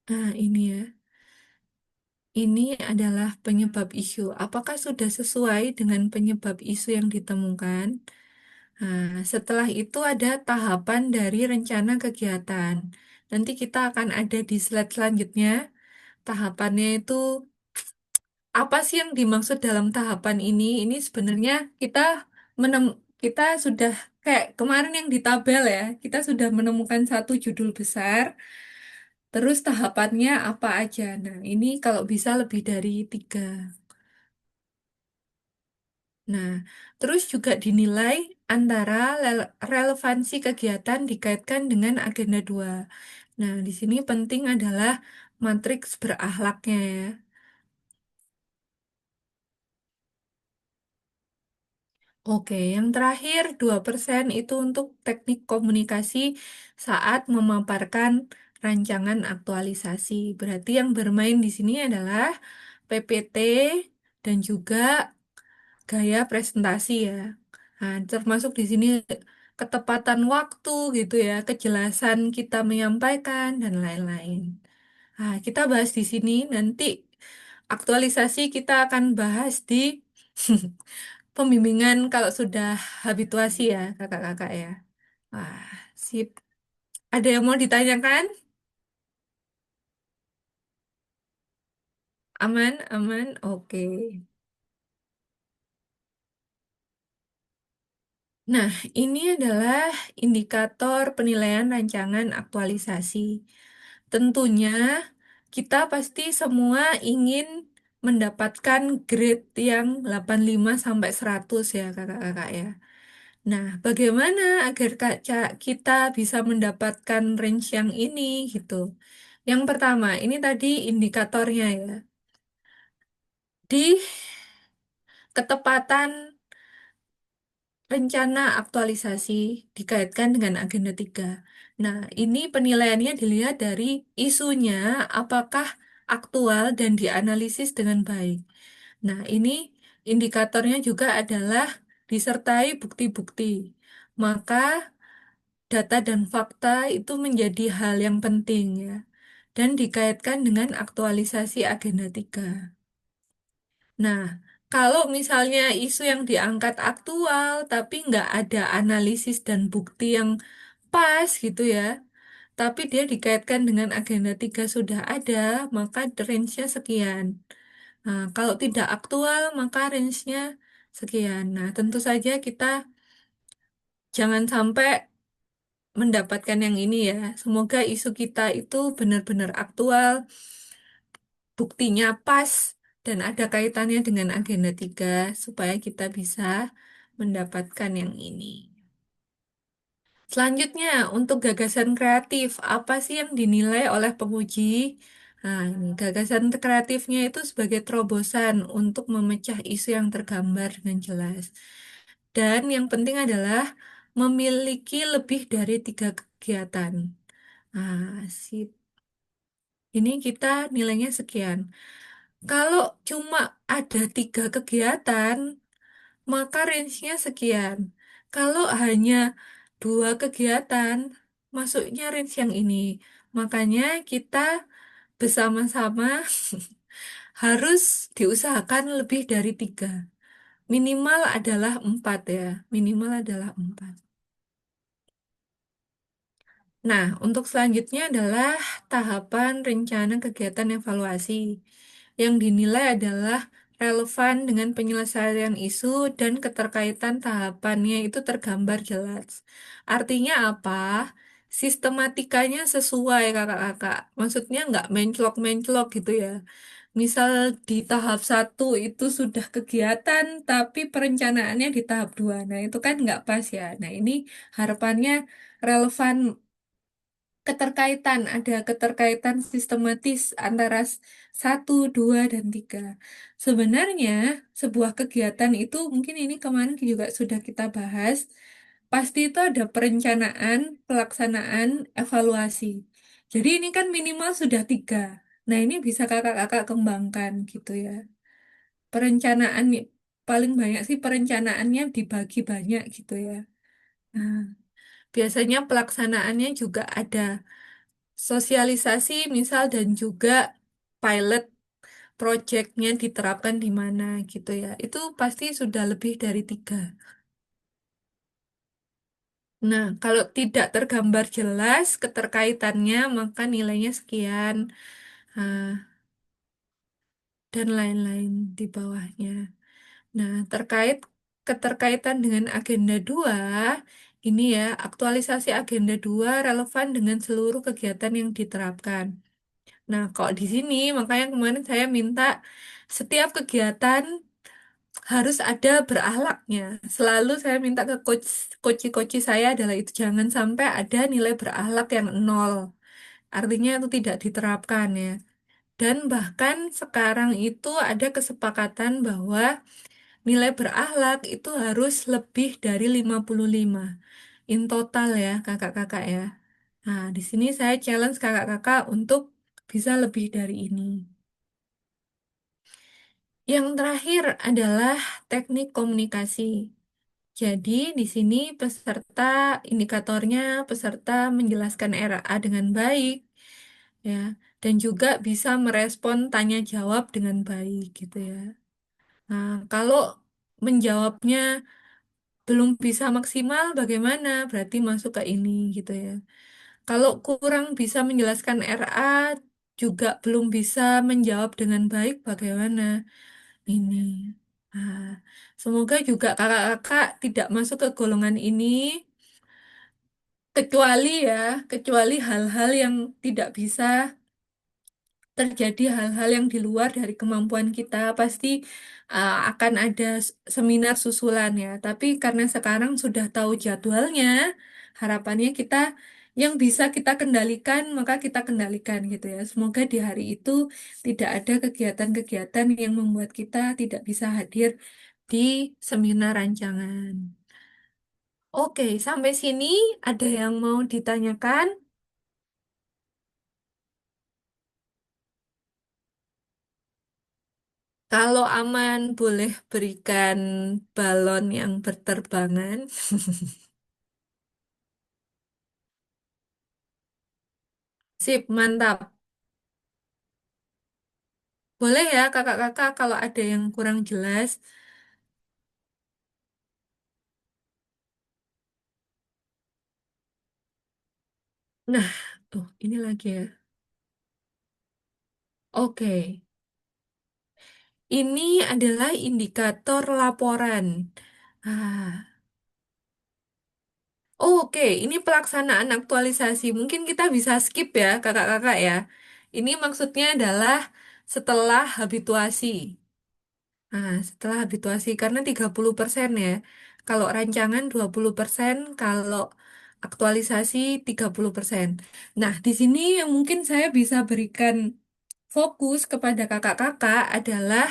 Nah, ini ya. Ini adalah penyebab isu. Apakah sudah sesuai dengan penyebab isu yang ditemukan? Nah, setelah itu ada tahapan dari rencana kegiatan. Nanti kita akan ada di slide selanjutnya. Tahapannya itu apa sih yang dimaksud dalam tahapan ini? Ini sebenarnya kita menem kita sudah kayak kemarin yang di tabel ya. Kita sudah menemukan satu judul besar. Terus tahapannya apa aja? Nah, ini kalau bisa lebih dari 3. Nah, terus juga dinilai antara relevansi kegiatan dikaitkan dengan agenda 2. Nah, di sini penting adalah matriks berakhlaknya ya. Oke, yang terakhir 2% itu untuk teknik komunikasi saat memaparkan rancangan aktualisasi. Berarti yang bermain di sini adalah PPT dan juga gaya presentasi ya. Nah, termasuk di sini ketepatan waktu gitu ya, kejelasan kita menyampaikan dan lain-lain. Nah, kita bahas di sini nanti aktualisasi kita akan bahas di pembimbingan kalau sudah habituasi ya, kakak-kakak ya. Wah, sip. Ada yang mau ditanyakan? Aman, aman. Oke. Nah, ini adalah indikator penilaian rancangan aktualisasi. Tentunya kita pasti semua ingin mendapatkan grade yang 85 sampai 100 ya kakak-kakak ya. Nah, bagaimana agar kita bisa mendapatkan range yang ini gitu. Yang pertama, ini tadi indikatornya ya. Di ketepatan rencana aktualisasi dikaitkan dengan agenda 3. Nah, ini penilaiannya dilihat dari isunya apakah aktual dan dianalisis dengan baik. Nah, ini indikatornya juga adalah disertai bukti-bukti. Maka data dan fakta itu menjadi hal yang penting ya dan dikaitkan dengan aktualisasi agenda 3. Nah, kalau misalnya isu yang diangkat aktual, tapi nggak ada analisis dan bukti yang pas gitu ya, tapi dia dikaitkan dengan agenda 3 sudah ada, maka range-nya sekian. Nah, kalau tidak aktual, maka range-nya sekian. Nah, tentu saja kita jangan sampai mendapatkan yang ini ya. Semoga isu kita itu benar-benar aktual, buktinya pas, dan ada kaitannya dengan agenda 3 supaya kita bisa mendapatkan yang ini. Selanjutnya, untuk gagasan kreatif, apa sih yang dinilai oleh penguji? Nah, ini gagasan kreatifnya itu sebagai terobosan untuk memecah isu yang tergambar dengan jelas. Dan yang penting adalah memiliki lebih dari 3 kegiatan. Nah, ini kita nilainya sekian. Kalau cuma ada 3 kegiatan, maka range-nya sekian. Kalau hanya 2 kegiatan, masuknya range yang ini. Makanya kita bersama-sama harus diusahakan lebih dari 3. Minimal adalah 4 ya. Minimal adalah 4. Nah, untuk selanjutnya adalah tahapan rencana kegiatan evaluasi yang dinilai adalah relevan dengan penyelesaian isu dan keterkaitan tahapannya itu tergambar jelas. Artinya apa? Sistematikanya sesuai kakak-kakak. Maksudnya nggak menclok-menclok gitu ya. Misal di tahap 1 itu sudah kegiatan, tapi perencanaannya di tahap 2. Nah, itu kan nggak pas ya. Nah, ini harapannya relevan ada keterkaitan sistematis antara 1, 2, dan 3. Sebenarnya sebuah kegiatan itu mungkin ini kemarin juga sudah kita bahas, pasti itu ada perencanaan, pelaksanaan, evaluasi. Jadi ini kan minimal sudah 3. Nah ini bisa kakak-kakak kembangkan gitu ya. Perencanaan paling banyak sih perencanaannya dibagi banyak gitu ya. Nah, biasanya pelaksanaannya juga ada sosialisasi misal dan juga pilot projectnya diterapkan di mana gitu ya. Itu pasti sudah lebih dari 3. Nah, kalau tidak tergambar jelas keterkaitannya, maka nilainya sekian, ah, dan lain-lain di bawahnya. Nah, keterkaitan dengan agenda 2 ini ya, aktualisasi agenda 2 relevan dengan seluruh kegiatan yang diterapkan. Nah, kok di sini makanya kemarin saya minta setiap kegiatan harus ada berakhlaknya. Selalu saya minta ke coach saya adalah itu jangan sampai ada nilai berakhlak yang nol. Artinya itu tidak diterapkan ya. Dan bahkan sekarang itu ada kesepakatan bahwa nilai berakhlak itu harus lebih dari 55 in total ya, kakak-kakak ya. Nah, di sini saya challenge kakak-kakak untuk bisa lebih dari ini. Yang terakhir adalah teknik komunikasi. Jadi, di sini indikatornya peserta menjelaskan RA dengan baik, ya, dan juga bisa merespon tanya jawab dengan baik, gitu ya. Nah, kalau menjawabnya belum bisa maksimal, bagaimana? Berarti masuk ke ini, gitu ya. Kalau kurang bisa menjelaskan RA, juga belum bisa menjawab dengan baik, bagaimana? Ini. Nah, Semoga juga kakak-kakak tidak masuk ke golongan ini, kecuali ya, kecuali hal-hal yang tidak bisa terjadi hal-hal yang di luar dari kemampuan kita, pasti akan ada seminar susulan ya. Tapi karena sekarang sudah tahu jadwalnya, harapannya kita yang bisa kita kendalikan, maka kita kendalikan gitu ya. Semoga di hari itu tidak ada kegiatan-kegiatan yang membuat kita tidak bisa hadir di seminar rancangan. Oke, sampai sini ada yang mau ditanyakan? Kalau aman, boleh berikan balon yang berterbangan. Sip, mantap. Boleh ya, kakak-kakak, kalau ada yang kurang jelas. Nah, tuh, ini lagi ya. Oke, ini adalah indikator laporan. Ah, oke, ini pelaksanaan aktualisasi. Mungkin kita bisa skip ya, kakak-kakak ya. Ini maksudnya adalah setelah habituasi. Nah, setelah habituasi karena 30% ya. Kalau rancangan 20%, kalau aktualisasi 30%. Nah, di sini yang mungkin saya bisa berikan fokus kepada kakak-kakak adalah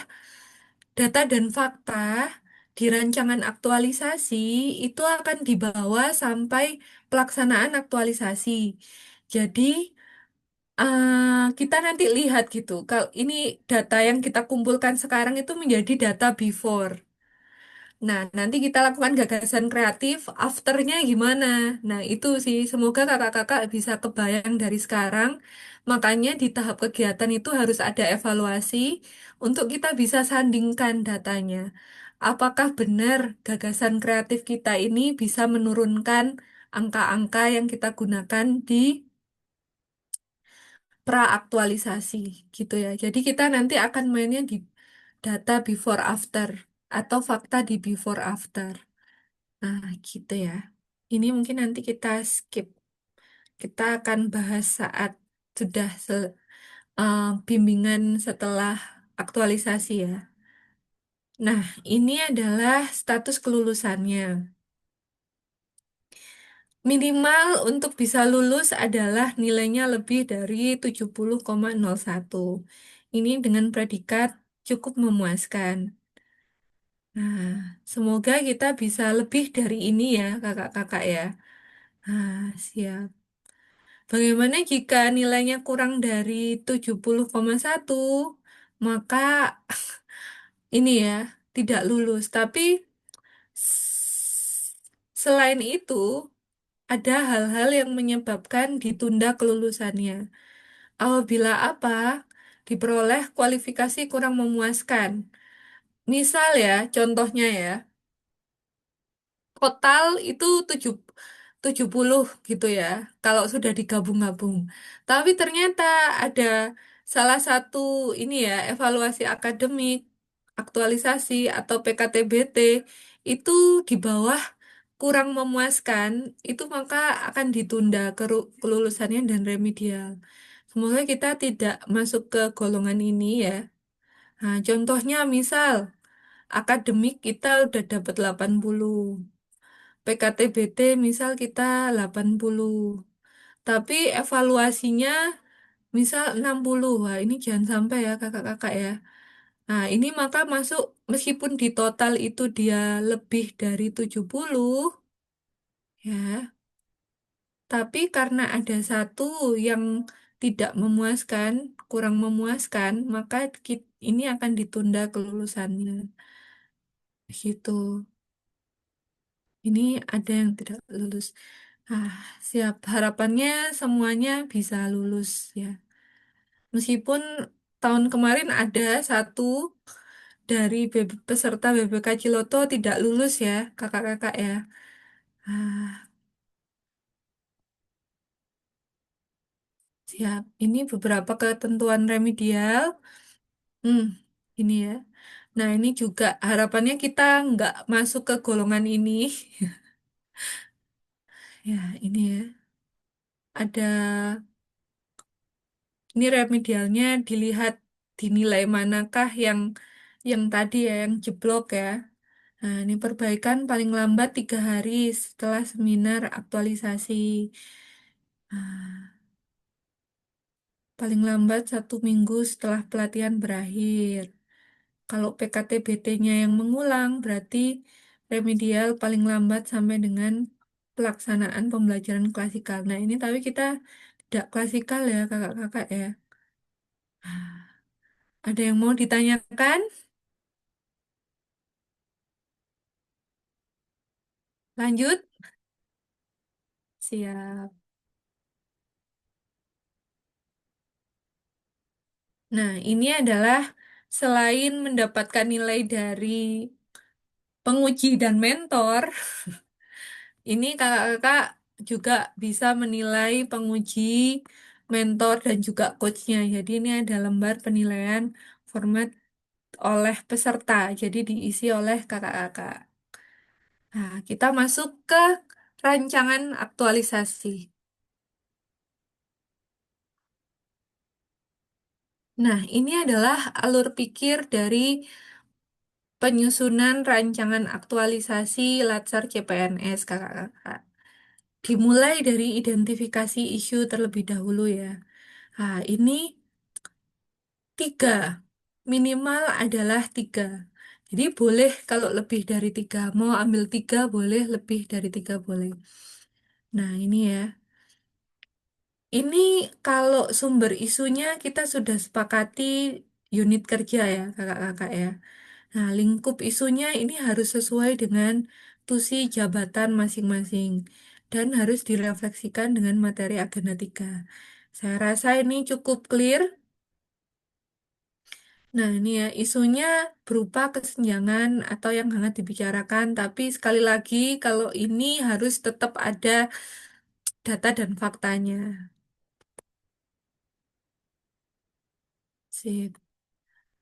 data dan fakta di rancangan aktualisasi itu akan dibawa sampai pelaksanaan aktualisasi. Jadi, kita nanti lihat gitu. Kalau ini data yang kita kumpulkan sekarang itu menjadi data before. Nah, nanti kita lakukan gagasan kreatif, afternya gimana? Nah, itu sih, semoga kakak-kakak bisa kebayang dari sekarang. Makanya di tahap kegiatan itu harus ada evaluasi untuk kita bisa sandingkan datanya. Apakah benar gagasan kreatif kita ini bisa menurunkan angka-angka yang kita gunakan di pra-aktualisasi gitu ya. Jadi kita nanti akan mainnya di data before after atau fakta di before after. Nah, gitu ya. Ini mungkin nanti kita skip. Kita akan bahas saat sudah bimbingan setelah aktualisasi ya. Nah, ini adalah status kelulusannya. Minimal untuk bisa lulus adalah nilainya lebih dari 70,01. Ini dengan predikat cukup memuaskan. Nah, semoga kita bisa lebih dari ini ya, kakak-kakak ya. Nah, siap. Bagaimana jika nilainya kurang dari 70,1, maka ini ya, tidak lulus. Tapi selain itu, ada hal-hal yang menyebabkan ditunda kelulusannya. Apabila apa? Diperoleh kualifikasi kurang memuaskan. Misal ya, contohnya ya, total itu 70 gitu ya, kalau sudah digabung-gabung. Tapi ternyata ada salah satu ini ya, evaluasi akademik, aktualisasi atau PKTBT itu di bawah kurang memuaskan, itu maka akan ditunda kelulusannya dan remedial. Semoga kita tidak masuk ke golongan ini ya. Nah, contohnya misal akademik kita udah dapat 80. PKTBT misal kita 80, tapi evaluasinya misal 60. Wah, ini jangan sampai ya kakak-kakak ya. Nah, ini maka masuk meskipun di total itu dia lebih dari 70 ya, tapi karena ada satu yang tidak memuaskan, kurang memuaskan, maka ini akan ditunda kelulusannya. Gitu. Ini ada yang tidak lulus. Ah, siap. Harapannya semuanya bisa lulus ya. Meskipun tahun kemarin ada satu dari peserta BBK Ciloto tidak lulus ya, kakak-kakak ya. Ah, siap. Ini beberapa ketentuan remedial. Hmm, ini ya. Nah, ini juga harapannya kita nggak masuk ke golongan ini. Ya, ini ya. Ada, ini remedialnya dilihat dinilai manakah yang tadi ya, yang jeblok ya. Nah, ini perbaikan paling lambat 3 hari setelah seminar aktualisasi. Nah, paling lambat 1 minggu setelah pelatihan berakhir. Kalau PKTBT-nya yang mengulang, berarti remedial paling lambat sampai dengan pelaksanaan pembelajaran klasikal. Nah, ini tapi kita tidak klasikal ya, kakak-kakak ya. Ada yang mau ditanyakan? Lanjut? Siap. Nah, ini adalah selain mendapatkan nilai dari penguji dan mentor, ini kakak-kakak juga bisa menilai penguji, mentor, dan juga coachnya. Jadi ini ada lembar penilaian format oleh peserta, jadi diisi oleh kakak-kakak. Nah, kita masuk ke rancangan aktualisasi. Nah, ini adalah alur pikir dari penyusunan rancangan aktualisasi Latsar CPNS, kakak-kakak. Dimulai dari identifikasi isu terlebih dahulu ya. Nah, ini 3, minimal adalah 3. Jadi boleh kalau lebih dari 3, mau ambil 3 boleh, lebih dari 3 boleh. Nah, ini ya. Ini kalau sumber isunya kita sudah sepakati unit kerja ya, kakak-kakak ya. Nah, lingkup isunya ini harus sesuai dengan tusi jabatan masing-masing dan harus direfleksikan dengan materi agenda 3. Saya rasa ini cukup clear. Nah, ini ya, isunya berupa kesenjangan atau yang hangat dibicarakan, tapi sekali lagi kalau ini harus tetap ada data dan faktanya. Sip.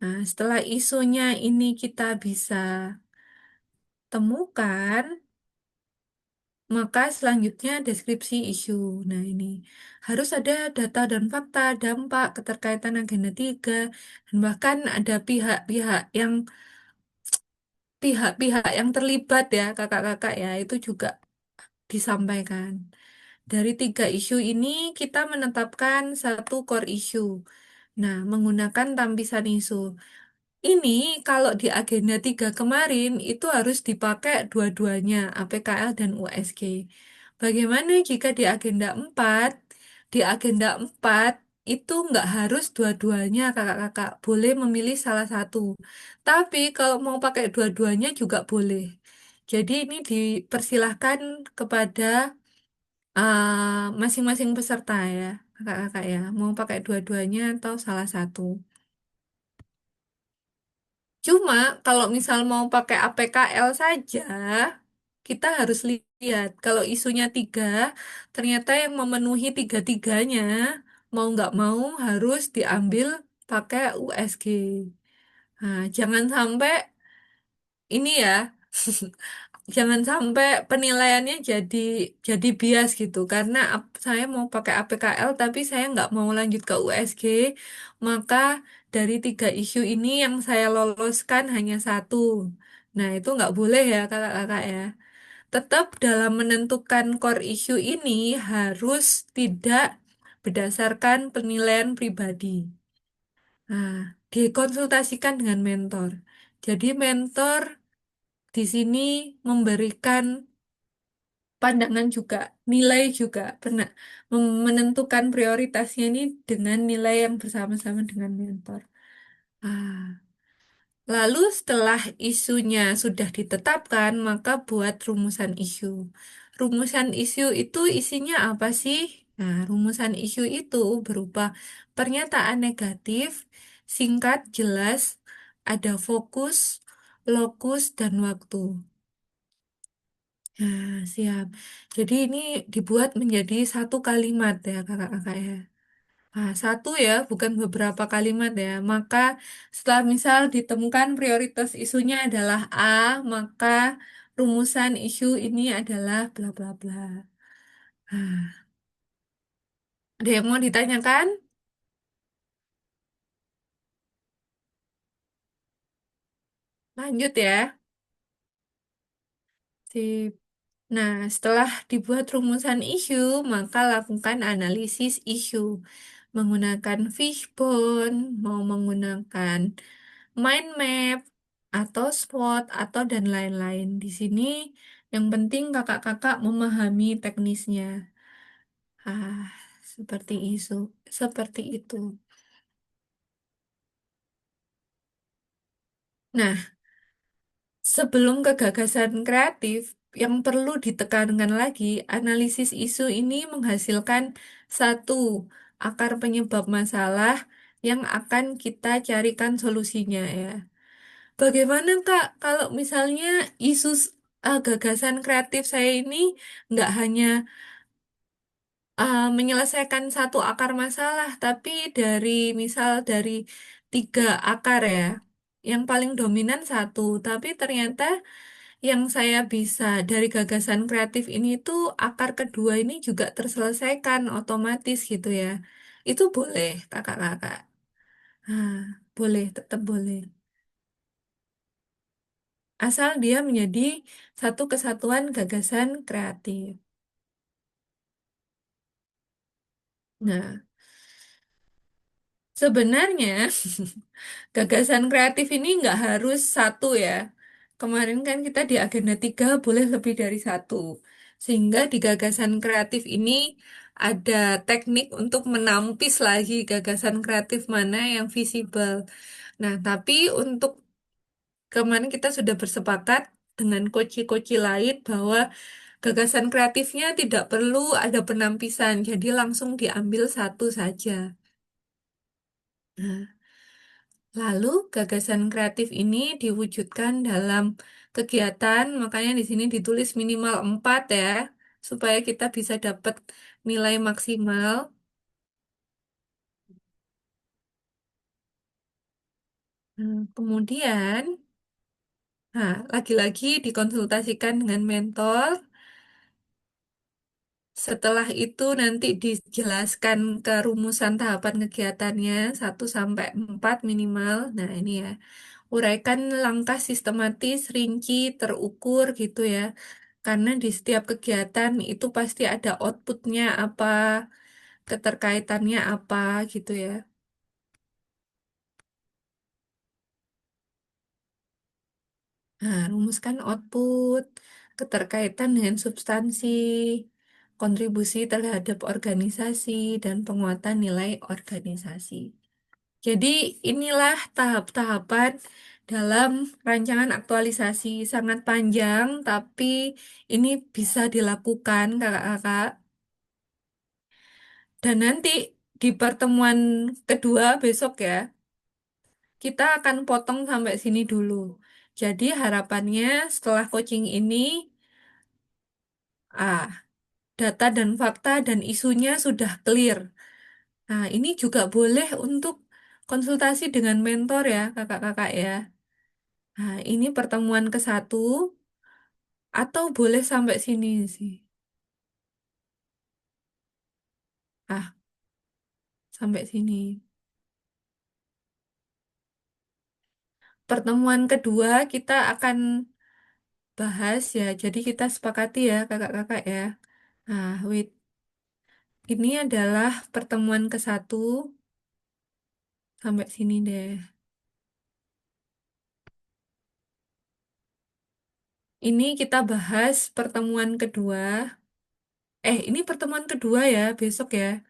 Nah, setelah isunya ini kita bisa temukan, maka selanjutnya deskripsi isu. Nah, ini harus ada data dan fakta, dampak, keterkaitan agenda 3, dan bahkan ada pihak-pihak yang terlibat ya, kakak-kakak ya, itu juga disampaikan. Dari 3 isu ini kita menetapkan satu core issue. Nah, menggunakan tampisan isu. Ini kalau di agenda 3 kemarin itu harus dipakai dua-duanya, APKL dan USG. Bagaimana jika di agenda 4? Di agenda 4 itu nggak harus dua-duanya, kakak-kakak. Boleh memilih salah satu. Tapi kalau mau pakai dua-duanya juga boleh. Jadi ini dipersilahkan kepada masing-masing peserta ya, kakak-kakak ya. Mau pakai dua-duanya atau salah satu. Cuma kalau misal mau pakai APKL saja, kita harus lihat kalau isunya 3, ternyata yang memenuhi tiga-tiganya mau nggak mau harus diambil pakai USG. Nah, jangan sampai ini ya, jangan sampai penilaiannya jadi bias gitu. Karena saya mau pakai APKL tapi saya nggak mau lanjut ke USG, maka dari 3 isu ini yang saya loloskan hanya satu. Nah, itu nggak boleh ya kakak-kakak ya. Tetap dalam menentukan core issue ini harus tidak berdasarkan penilaian pribadi. Nah, dikonsultasikan dengan mentor. Jadi mentor di sini memberikan pandangan juga, nilai juga, pernah menentukan prioritasnya ini dengan nilai yang bersama-sama dengan mentor. Ah, lalu setelah isunya sudah ditetapkan, maka buat rumusan isu. Rumusan isu itu isinya apa sih? Nah, rumusan isu itu berupa pernyataan negatif, singkat, jelas, ada fokus, lokus, dan waktu. Nah, siap. Jadi ini dibuat menjadi satu kalimat ya kakak-kakak ya. Satu ya, bukan beberapa kalimat ya. Maka setelah misal ditemukan prioritas isunya adalah A, maka rumusan isu ini adalah bla bla bla. Ah, ada yang mau ditanyakan? Lanjut ya. Sip. Nah, setelah dibuat rumusan isu, maka lakukan analisis isu menggunakan fishbone, mau menggunakan mind map atau SWOT atau dan lain-lain. Di sini yang penting kakak-kakak memahami teknisnya. Ah, seperti isu, seperti itu. Nah, sebelum ke gagasan kreatif, yang perlu ditekankan lagi, analisis isu ini menghasilkan satu akar penyebab masalah yang akan kita carikan solusinya ya. Bagaimana Kak kalau misalnya isu gagasan kreatif saya ini nggak hanya menyelesaikan satu akar masalah, tapi misal dari tiga akar ya. Yang paling dominan satu, tapi ternyata yang saya bisa dari gagasan kreatif ini tuh akar kedua ini juga terselesaikan otomatis gitu ya. Itu boleh, kakak-kakak. Ah, boleh, tetap boleh. Asal dia menjadi satu kesatuan gagasan kreatif. Nah, sebenarnya gagasan kreatif ini nggak harus satu ya. Kemarin kan kita di agenda 3 boleh lebih dari satu. Sehingga di gagasan kreatif ini ada teknik untuk menampis lagi gagasan kreatif mana yang visible. Nah, tapi untuk kemarin kita sudah bersepakat dengan koci-koci lain bahwa gagasan kreatifnya tidak perlu ada penampisan, jadi langsung diambil satu saja. Nah, lalu gagasan kreatif ini diwujudkan dalam kegiatan, makanya di sini ditulis minimal 4 ya, supaya kita bisa dapat nilai maksimal. Kemudian, nah, lagi-lagi dikonsultasikan dengan mentor. Setelah itu nanti dijelaskan ke rumusan tahapan kegiatannya 1 sampai 4 minimal. Nah, ini ya. Uraikan langkah sistematis, rinci, terukur gitu ya. Karena di setiap kegiatan itu pasti ada outputnya apa, keterkaitannya apa gitu ya. Nah, rumuskan output, keterkaitan dengan substansi, kontribusi terhadap organisasi, dan penguatan nilai organisasi. Jadi inilah tahap-tahapan dalam rancangan aktualisasi sangat panjang, tapi ini bisa dilakukan kakak-kakak. Dan nanti di pertemuan kedua besok ya, kita akan potong sampai sini dulu. Jadi harapannya setelah coaching ini, ah, data dan fakta dan isunya sudah clear. Nah, ini juga boleh untuk konsultasi dengan mentor ya, kakak-kakak ya. Nah, ini pertemuan ke-1 atau boleh sampai sini sih. Ah, sampai sini. Pertemuan kedua kita akan bahas ya. Jadi kita sepakati ya, kakak-kakak ya. Nah, wait. Ini adalah pertemuan ke-1 sampai sini deh. Ini kita bahas pertemuan kedua. Ini pertemuan kedua ya, besok ya.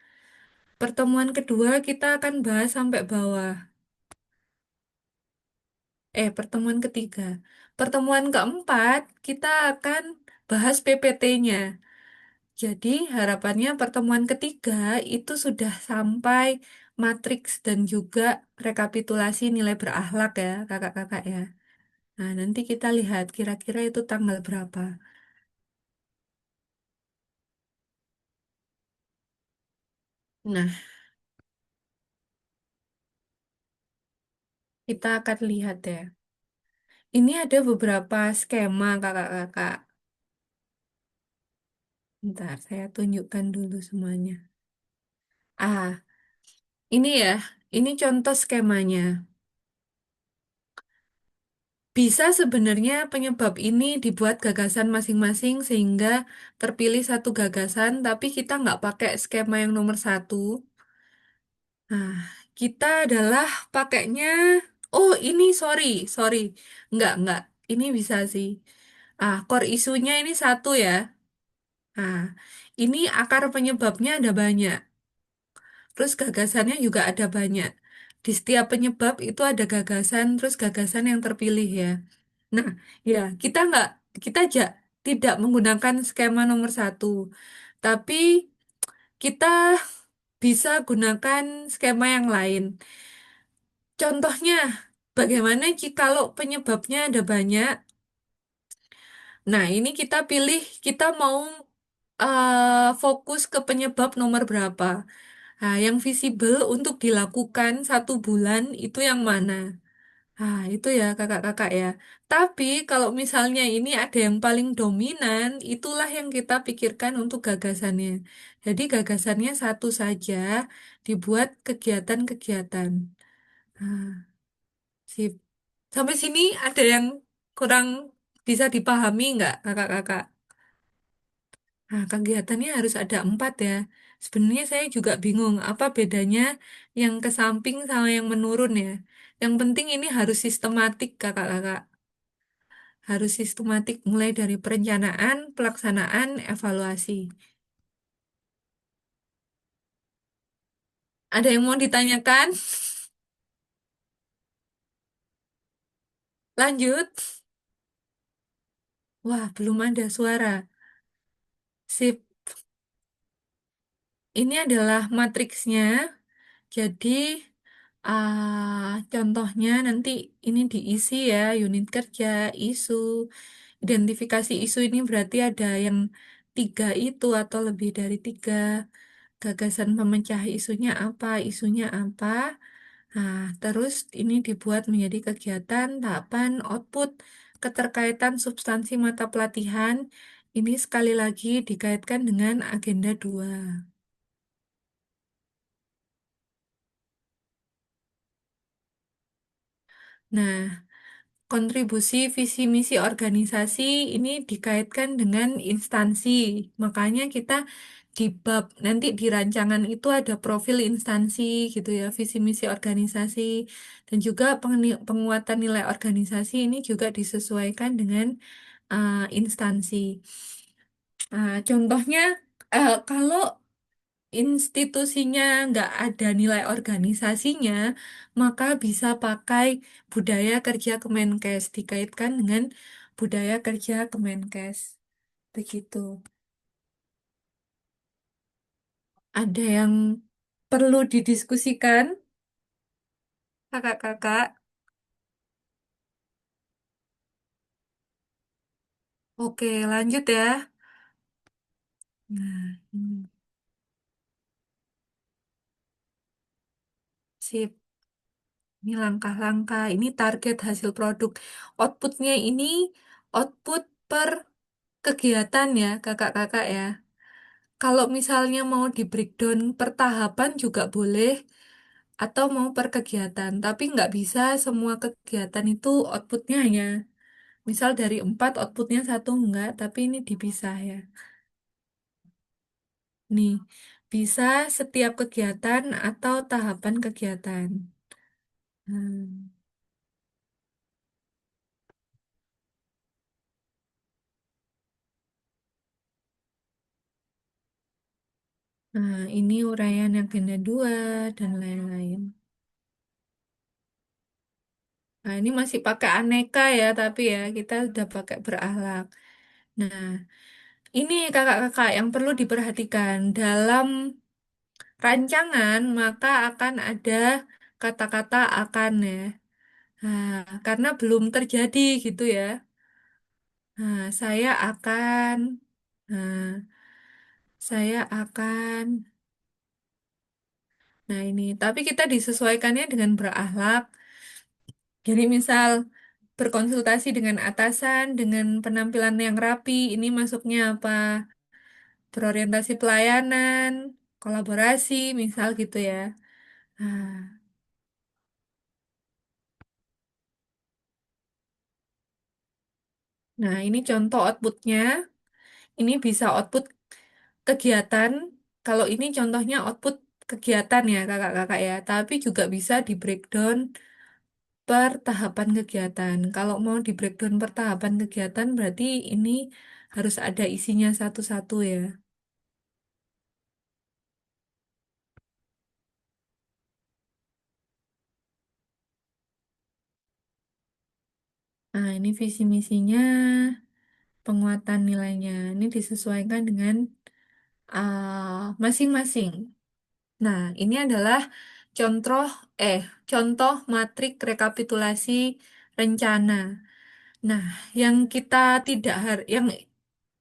Pertemuan kedua kita akan bahas sampai bawah. Pertemuan ketiga. Pertemuan keempat, kita akan bahas PPT-nya. Jadi, harapannya pertemuan ketiga itu sudah sampai matriks dan juga rekapitulasi nilai berakhlak ya, kakak-kakak ya. Nah, nanti kita lihat kira-kira itu tanggal berapa. Nah, Kita akan lihat ya. Ini ada beberapa skema kakak-kakak. Bentar, saya tunjukkan dulu semuanya. Ah, ini ya, ini contoh skemanya. Bisa sebenarnya penyebab ini dibuat gagasan masing-masing sehingga terpilih satu gagasan, tapi kita nggak pakai skema yang nomor satu. Nah, kita adalah pakainya, oh ini sorry, sorry. Nggak. Ini bisa sih. Core isunya ini satu ya. Nah, ini akar penyebabnya ada banyak. Terus gagasannya juga ada banyak. Di setiap penyebab itu ada gagasan, terus gagasan yang terpilih ya. Nah, ya kita tidak menggunakan skema nomor satu, tapi kita bisa gunakan skema yang lain. Contohnya, bagaimana jikalau penyebabnya ada banyak? Nah, ini kita pilih, kita mau fokus ke penyebab nomor berapa. Nah, yang visible untuk dilakukan 1 bulan itu yang mana? Itu ya kakak-kakak ya. Tapi kalau misalnya ini ada yang paling dominan, itulah yang kita pikirkan untuk gagasannya. Jadi gagasannya satu saja, dibuat kegiatan-kegiatan. Nah, sip. Sampai sini ada yang kurang bisa dipahami nggak kakak-kakak? Nah, kegiatannya harus ada 4 ya. Sebenarnya saya juga bingung apa bedanya yang ke samping sama yang menurun ya. Yang penting ini harus sistematik kakak-kakak. Harus sistematik mulai dari perencanaan, pelaksanaan, evaluasi. Ada yang mau ditanyakan? Lanjut. Wah, belum ada suara. Sip. Ini adalah matriksnya. Jadi, contohnya nanti ini diisi ya, unit kerja, isu. Identifikasi isu ini berarti ada yang 3 itu atau lebih dari 3. Gagasan pemecah isunya apa. Nah, terus ini dibuat menjadi kegiatan, tahapan, output, keterkaitan substansi mata pelatihan. Ini sekali lagi dikaitkan dengan agenda 2. Nah, kontribusi visi misi organisasi ini dikaitkan dengan instansi. Makanya kita di bab nanti di rancangan itu ada profil instansi gitu ya, visi misi organisasi dan juga penguatan nilai organisasi ini juga disesuaikan dengan instansi. Contohnya kalau institusinya nggak ada nilai organisasinya, maka bisa pakai budaya kerja Kemenkes, dikaitkan dengan budaya kerja Kemenkes. Begitu. Ada yang perlu didiskusikan, kakak-kakak? Oke, lanjut ya. Nah, sip. Ini langkah-langkah, ini target hasil produk. Outputnya ini output per kegiatan ya, kakak-kakak ya. Kalau misalnya mau di breakdown per tahapan juga boleh, atau mau per kegiatan. Tapi nggak bisa semua kegiatan itu outputnya hanya, misal dari 4 outputnya satu enggak, tapi ini dipisah ya. Nih, bisa setiap kegiatan atau tahapan kegiatan. Hmm. Nah, ini uraian agenda 2 dan lain-lain. Nah, ini masih pakai aneka ya, tapi ya kita udah pakai berakhlak. Nah, ini kakak-kakak yang perlu diperhatikan dalam rancangan, maka akan ada kata-kata akan ya. Nah, karena belum terjadi gitu ya. Nah, nah, saya akan, nah ini, tapi kita disesuaikannya dengan berakhlak. Jadi misal berkonsultasi dengan atasan, dengan penampilan yang rapi, ini masuknya apa? Berorientasi pelayanan, kolaborasi, misal gitu ya. Nah, nah, ini contoh outputnya. Ini bisa output kegiatan. Kalau ini contohnya output kegiatan ya kakak-kakak ya. Tapi juga bisa di breakdown per tahapan kegiatan. Kalau mau di breakdown per tahapan kegiatan berarti ini harus ada isinya satu-satu ya. Nah, ini visi misinya, penguatan nilainya. Ini disesuaikan dengan masing-masing. Nah, ini adalah contoh eh contoh matrik rekapitulasi rencana. Nah, yang kita tidak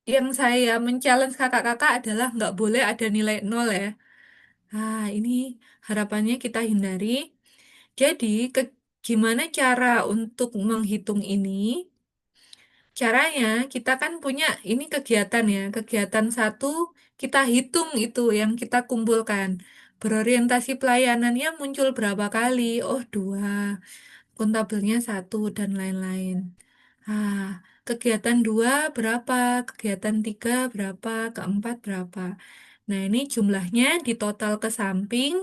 yang saya men-challenge kakak-kakak adalah nggak boleh ada nilai nol ya. Nah, ini harapannya kita hindari. Jadi, gimana cara untuk menghitung ini? Caranya, kita kan punya ini kegiatan ya. Kegiatan satu, kita hitung itu yang kita kumpulkan. Berorientasi pelayanannya muncul berapa kali? Oh, dua. Akuntabelnya satu, dan lain-lain. Ah, kegiatan dua berapa? Kegiatan tiga berapa? Keempat berapa? Nah, ini jumlahnya di total ke samping,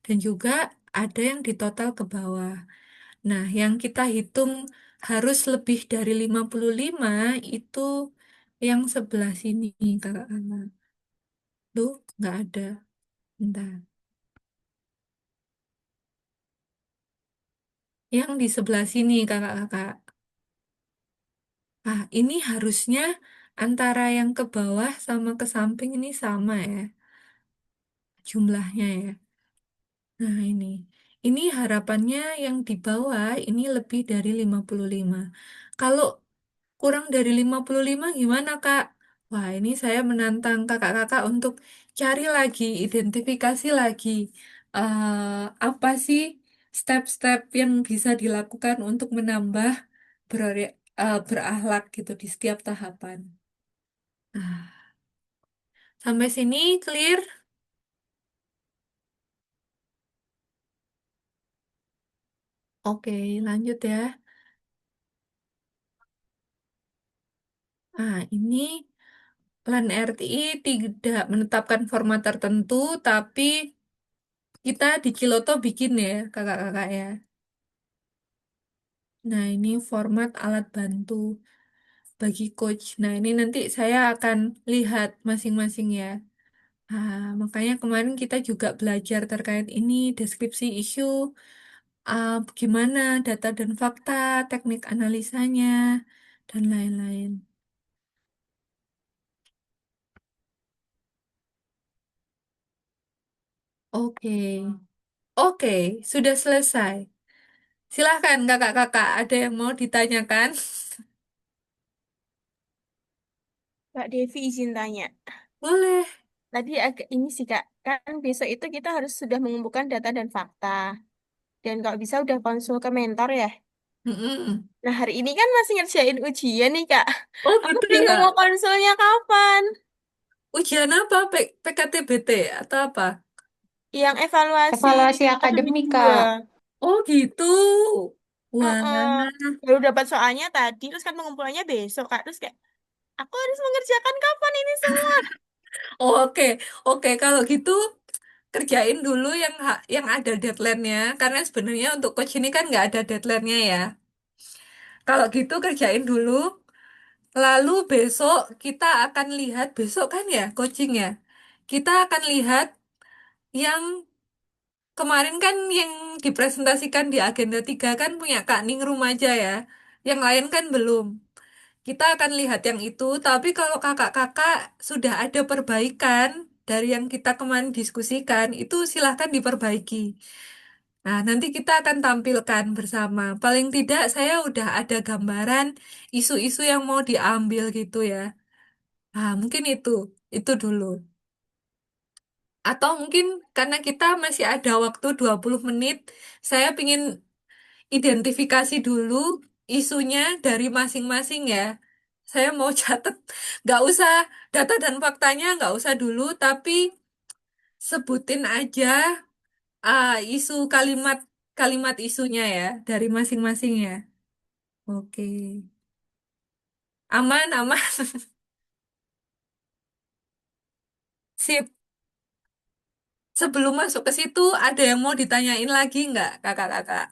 dan juga ada yang di total ke bawah. Nah, yang kita hitung harus lebih dari 55 itu yang sebelah sini, kakak-kakak. Tuh, nggak ada. Bentar. Yang di sebelah sini, kakak-kakak. Ah, ini harusnya antara yang ke bawah sama ke samping ini sama ya, jumlahnya ya. Nah, ini. Ini harapannya yang di bawah ini lebih dari 55. Kalau kurang dari 55 gimana, Kak? Wah, ini saya menantang kakak-kakak untuk cari lagi, identifikasi lagi apa sih step-step yang bisa dilakukan untuk menambah berakhlak gitu di setiap tahapan. Nah, sampai sini clear? Oke, lanjut ya. Nah, ini LAN RTI tidak menetapkan format tertentu, tapi kita di Kiloto bikin ya, kakak-kakak ya. Nah, ini format alat bantu bagi coach. Nah, ini nanti saya akan lihat masing-masing ya. Nah, makanya kemarin kita juga belajar terkait ini, deskripsi isu, gimana data dan fakta, teknik analisanya, dan lain-lain. Oke, oke, sudah selesai. Silahkan kakak-kakak, ada yang mau ditanyakan? Kak Devi izin tanya. Boleh. Tadi agak ini sih Kak, kan besok itu kita harus sudah mengumpulkan data dan fakta. Dan kalau bisa udah konsul ke mentor ya. Mm-mm. Nah hari ini kan masih ngerjain ujian nih Kak. Oh Aku gitu ya. bingung mau konsulnya kapan. Ujian apa? PKTBT atau apa? Yang evaluasi Evaluasi akademik akademik, 2. Kak. Oh gitu. Heeh. Wah. Baru dapat soalnya tadi, terus kan pengumpulannya besok Kak. Terus kayak, aku harus mengerjakan kapan ini semua? Oh, oke. Oke, kalau gitu kerjain dulu yang ada deadline-nya. Karena sebenarnya untuk coach ini kan nggak ada deadline-nya ya. Kalau gitu kerjain dulu. Lalu besok kita akan lihat, besok kan ya coaching ya. Kita akan lihat yang kemarin kan yang dipresentasikan di agenda 3 kan punya Kak Ningrum aja ya. Yang lain kan belum. Kita akan lihat yang itu, tapi kalau kakak-kakak sudah ada perbaikan dari yang kita kemarin diskusikan, itu silahkan diperbaiki. Nah, nanti kita akan tampilkan bersama. Paling tidak saya udah ada gambaran isu-isu yang mau diambil gitu ya. Nah, mungkin itu dulu. Atau mungkin karena kita masih ada waktu 20 menit, saya pingin identifikasi dulu isunya dari masing-masing ya. Saya mau catat, nggak usah data dan faktanya nggak usah dulu, tapi sebutin aja isu kalimat kalimat isunya ya dari masing-masing ya. Oke, aman aman. Sip. Sebelum masuk ke situ, ada yang mau ditanyain lagi nggak, kakak-kakak?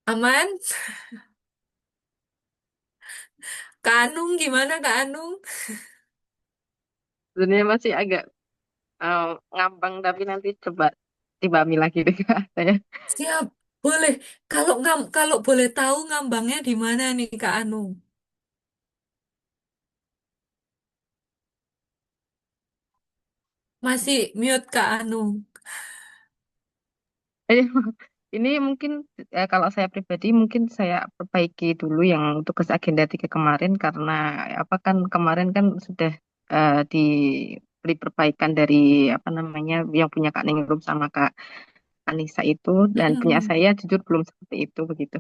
Aman? Kak Anung gimana Kak Anung? Sebenarnya masih agak eh, ngambang tapi nanti coba dipahami lagi deh Kak, saya. Siap, boleh. Kalau boleh tahu ngambangnya di mana nih Kak Anung? Masih mute Kak Anung. Eh, Ini mungkin kalau saya pribadi mungkin saya perbaiki dulu yang tugas agenda 3 kemarin karena apa kan kemarin kan sudah diberi perbaikan dari apa namanya yang punya Kak Ningrum sama Kak Anissa itu dan punya Mm-mm. saya jujur belum seperti itu begitu.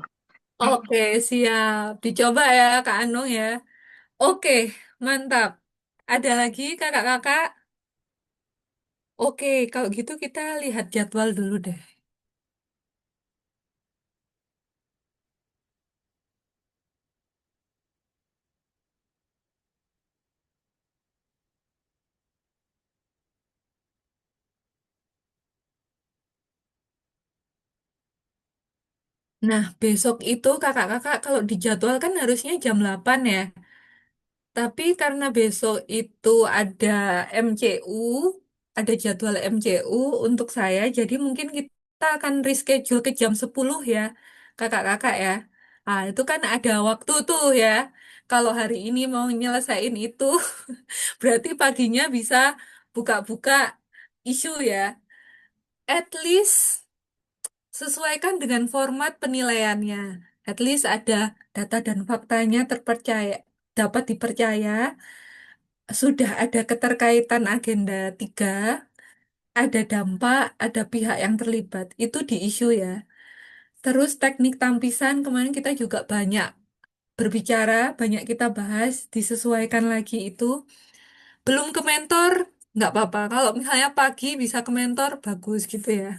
Oke, siap. Dicoba ya Kak Anung ya. Oke, mantap. Ada lagi kakak-kakak? Oke, kalau gitu kita lihat jadwal dulu deh. Nah, besok itu kakak-kakak kalau dijadwalkan harusnya jam 8 ya. Tapi karena besok itu ada MCU, ada jadwal MCU untuk saya, jadi mungkin kita akan reschedule ke jam 10 ya, kakak-kakak ya. Ah, itu kan ada waktu tuh ya. Kalau hari ini mau nyelesain itu, berarti paginya bisa buka-buka isu ya. At least sesuaikan dengan format penilaiannya. At least ada data dan faktanya terpercaya, dapat dipercaya, sudah ada keterkaitan agenda 3, ada dampak, ada pihak yang terlibat. Itu di isu ya. Terus teknik tampisan kemarin kita juga banyak berbicara, banyak kita bahas, disesuaikan lagi itu. Belum ke mentor, nggak apa-apa. Kalau misalnya pagi bisa ke mentor, bagus gitu ya.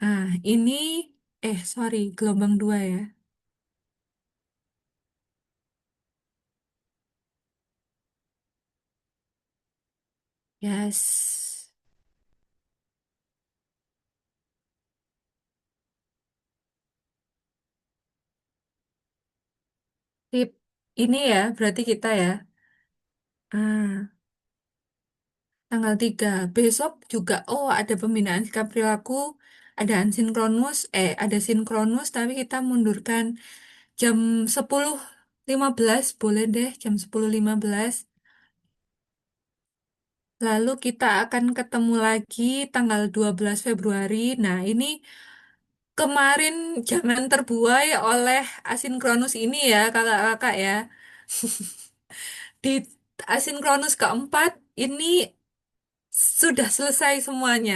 Nah, ini, sorry, gelombang 2 ya. Yes. Sip. Ini ya, berarti kita ya. Ah, tanggal 3. Besok juga, oh ada pembinaan sikap perilaku, ada sinkronus, tapi kita mundurkan jam 10.15, boleh deh, jam 10.15. Lalu kita akan ketemu lagi tanggal 12 Februari. Nah, ini kemarin jangan terbuai oleh asinkronus ini ya, kakak-kakak ya. Di asinkronus keempat, ini sudah selesai semuanya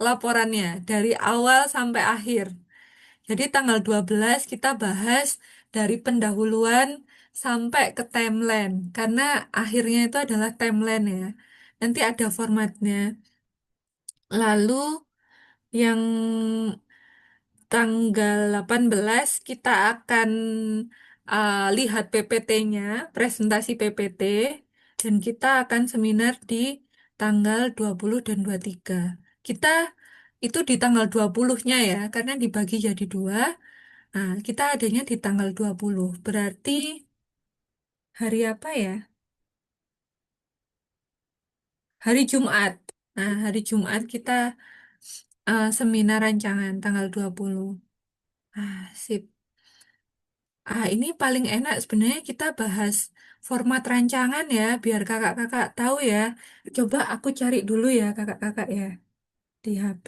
laporannya dari awal sampai akhir. Jadi tanggal 12 kita bahas dari pendahuluan sampai ke timeline karena akhirnya itu adalah timeline ya. Nanti ada formatnya. Lalu yang tanggal 18 kita akan lihat PPT-nya, presentasi PPT, dan kita akan seminar di tanggal 20 dan 23. Kita itu di tanggal 20-nya ya, karena dibagi jadi 2. Nah, kita adanya di tanggal 20. Berarti hari apa ya? Hari Jumat. Nah, hari Jumat kita seminar rancangan tanggal 20. Sip. Ini paling enak sebenarnya kita bahas format rancangan ya, biar kakak-kakak tahu ya. Coba aku cari dulu ya kakak-kakak ya di HP.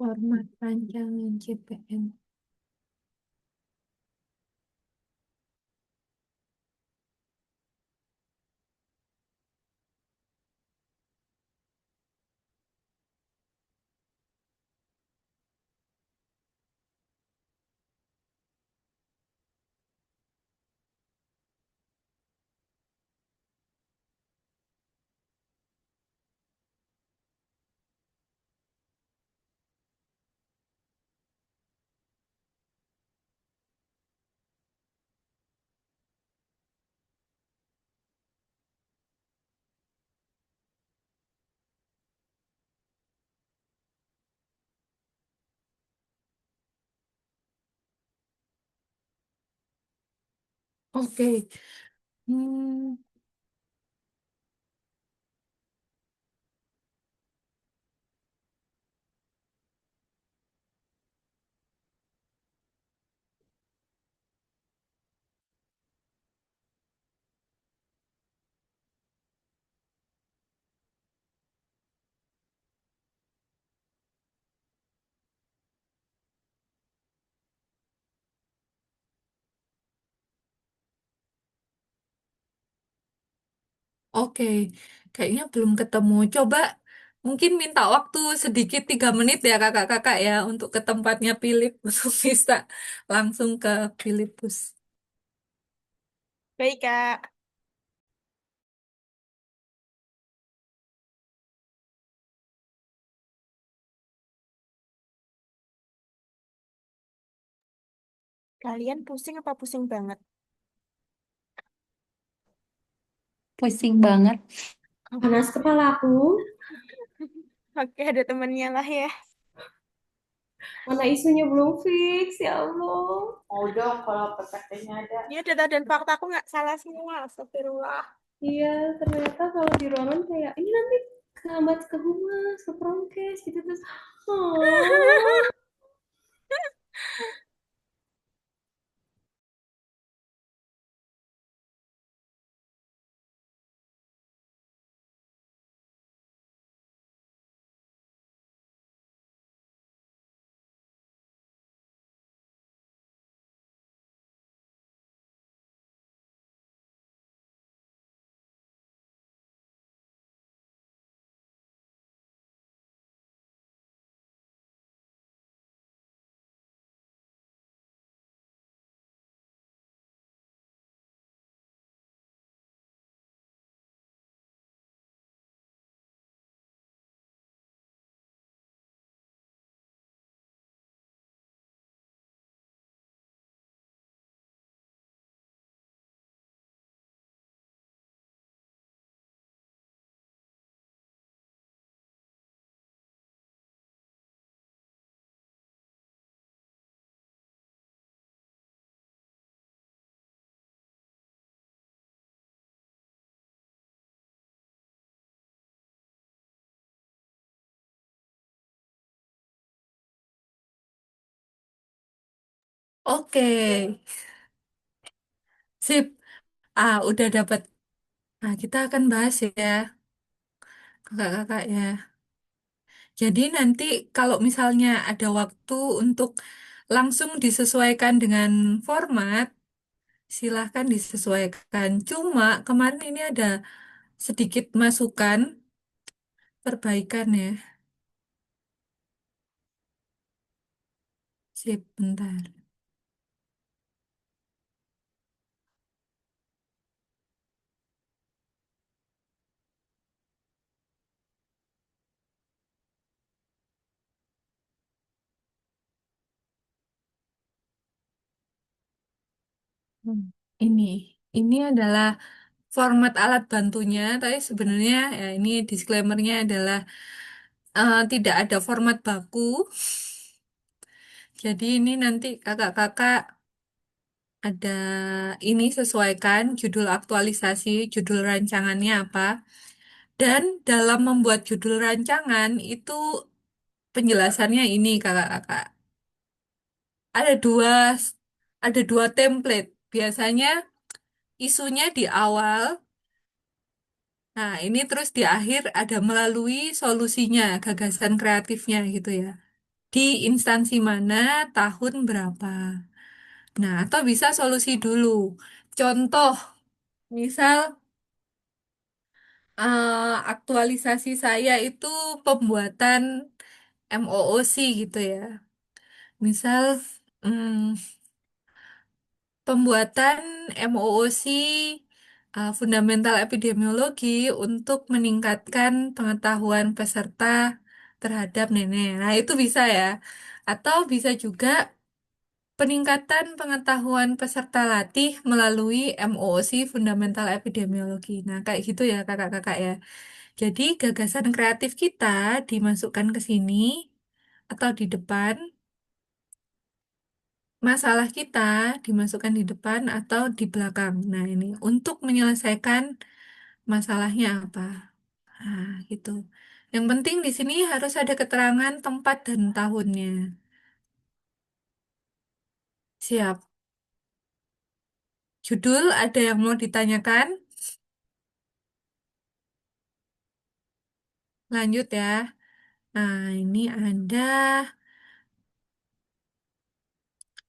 Format rancangan CPN. Oke. Hmm, oke. Kayaknya belum ketemu. Coba mungkin minta waktu sedikit 3 menit ya kakak-kakak ya untuk ke tempatnya Philip untuk bisa langsung ke Philipus. Baik, Kak. Kalian pusing apa pusing banget? Pusing banget. Panas kepalaku. Oke, ada temennya lah ya. Mana isunya belum fix, ya Allah. Mau dong kalau PPT-nya ada. Ini data dan fakta aku nggak salah semua. Astagfirullah. Iya, ternyata kalau di ruangan kayak ini nanti kehambat ke humas, ke prokes gitu terus. Oh. Oke, sip. Udah dapat. Nah, kita akan bahas ya, kakak-kakak ya. Jadi nanti kalau misalnya ada waktu untuk langsung disesuaikan dengan format, silahkan disesuaikan. Cuma kemarin ini ada sedikit masukan perbaikan ya. Sip, bentar. Hmm. Ini, ini adalah format alat bantunya, tapi sebenarnya ya ini disclaimer-nya adalah tidak ada format baku. Jadi ini nanti kakak-kakak ada ini sesuaikan judul aktualisasi, judul rancangannya apa. Dan dalam membuat judul rancangan itu penjelasannya ini kakak-kakak. Ada dua ada dua template. Biasanya isunya di awal. Nah, ini terus di akhir ada melalui solusinya, gagasan kreatifnya gitu ya. di instansi mana, tahun berapa. Nah, atau bisa solusi dulu. Contoh, misal aktualisasi saya itu pembuatan MOOC gitu ya. Misal hmm, pembuatan MOOC fundamental epidemiologi untuk meningkatkan pengetahuan peserta terhadap nenek. Nah, itu bisa ya. Atau bisa juga peningkatan pengetahuan peserta latih melalui MOOC fundamental epidemiologi. Nah, kayak gitu ya kakak-kakak ya. Jadi gagasan kreatif kita dimasukkan ke sini atau di depan, masalah kita dimasukkan di depan atau di belakang. Nah, ini untuk menyelesaikan masalahnya apa. Nah, gitu. Yang penting di sini harus ada keterangan tempat dan tahunnya. Siap. Judul ada yang mau ditanyakan? Lanjut ya. Nah, ini ada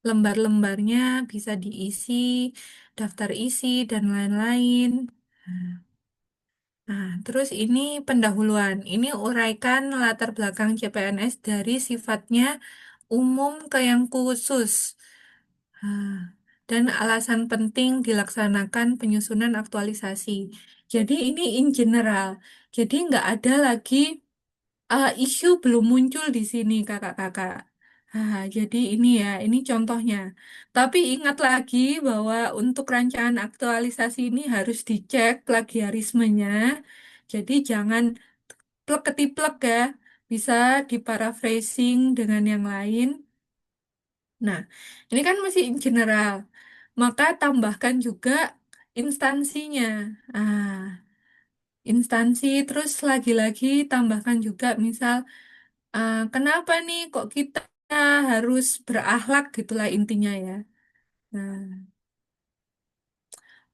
lembar-lembarnya bisa diisi, daftar isi, dan lain-lain. Nah, terus ini pendahuluan. Ini uraikan latar belakang CPNS dari sifatnya umum ke yang khusus. Nah, dan alasan penting dilaksanakan penyusunan aktualisasi. Jadi ini in general. Jadi nggak ada lagi isu belum muncul di sini, kakak-kakak. Jadi ini ya, ini contohnya. Tapi ingat lagi bahwa untuk rancangan aktualisasi ini harus dicek plagiarismenya. Jadi jangan plek ketiplek ya, bisa diparaphrasing dengan yang lain. Nah, ini kan masih in general. Maka tambahkan juga instansinya. Ah, instansi, terus lagi-lagi tambahkan juga misal kenapa nih kok kita harus berakhlak gitulah intinya ya. Nah,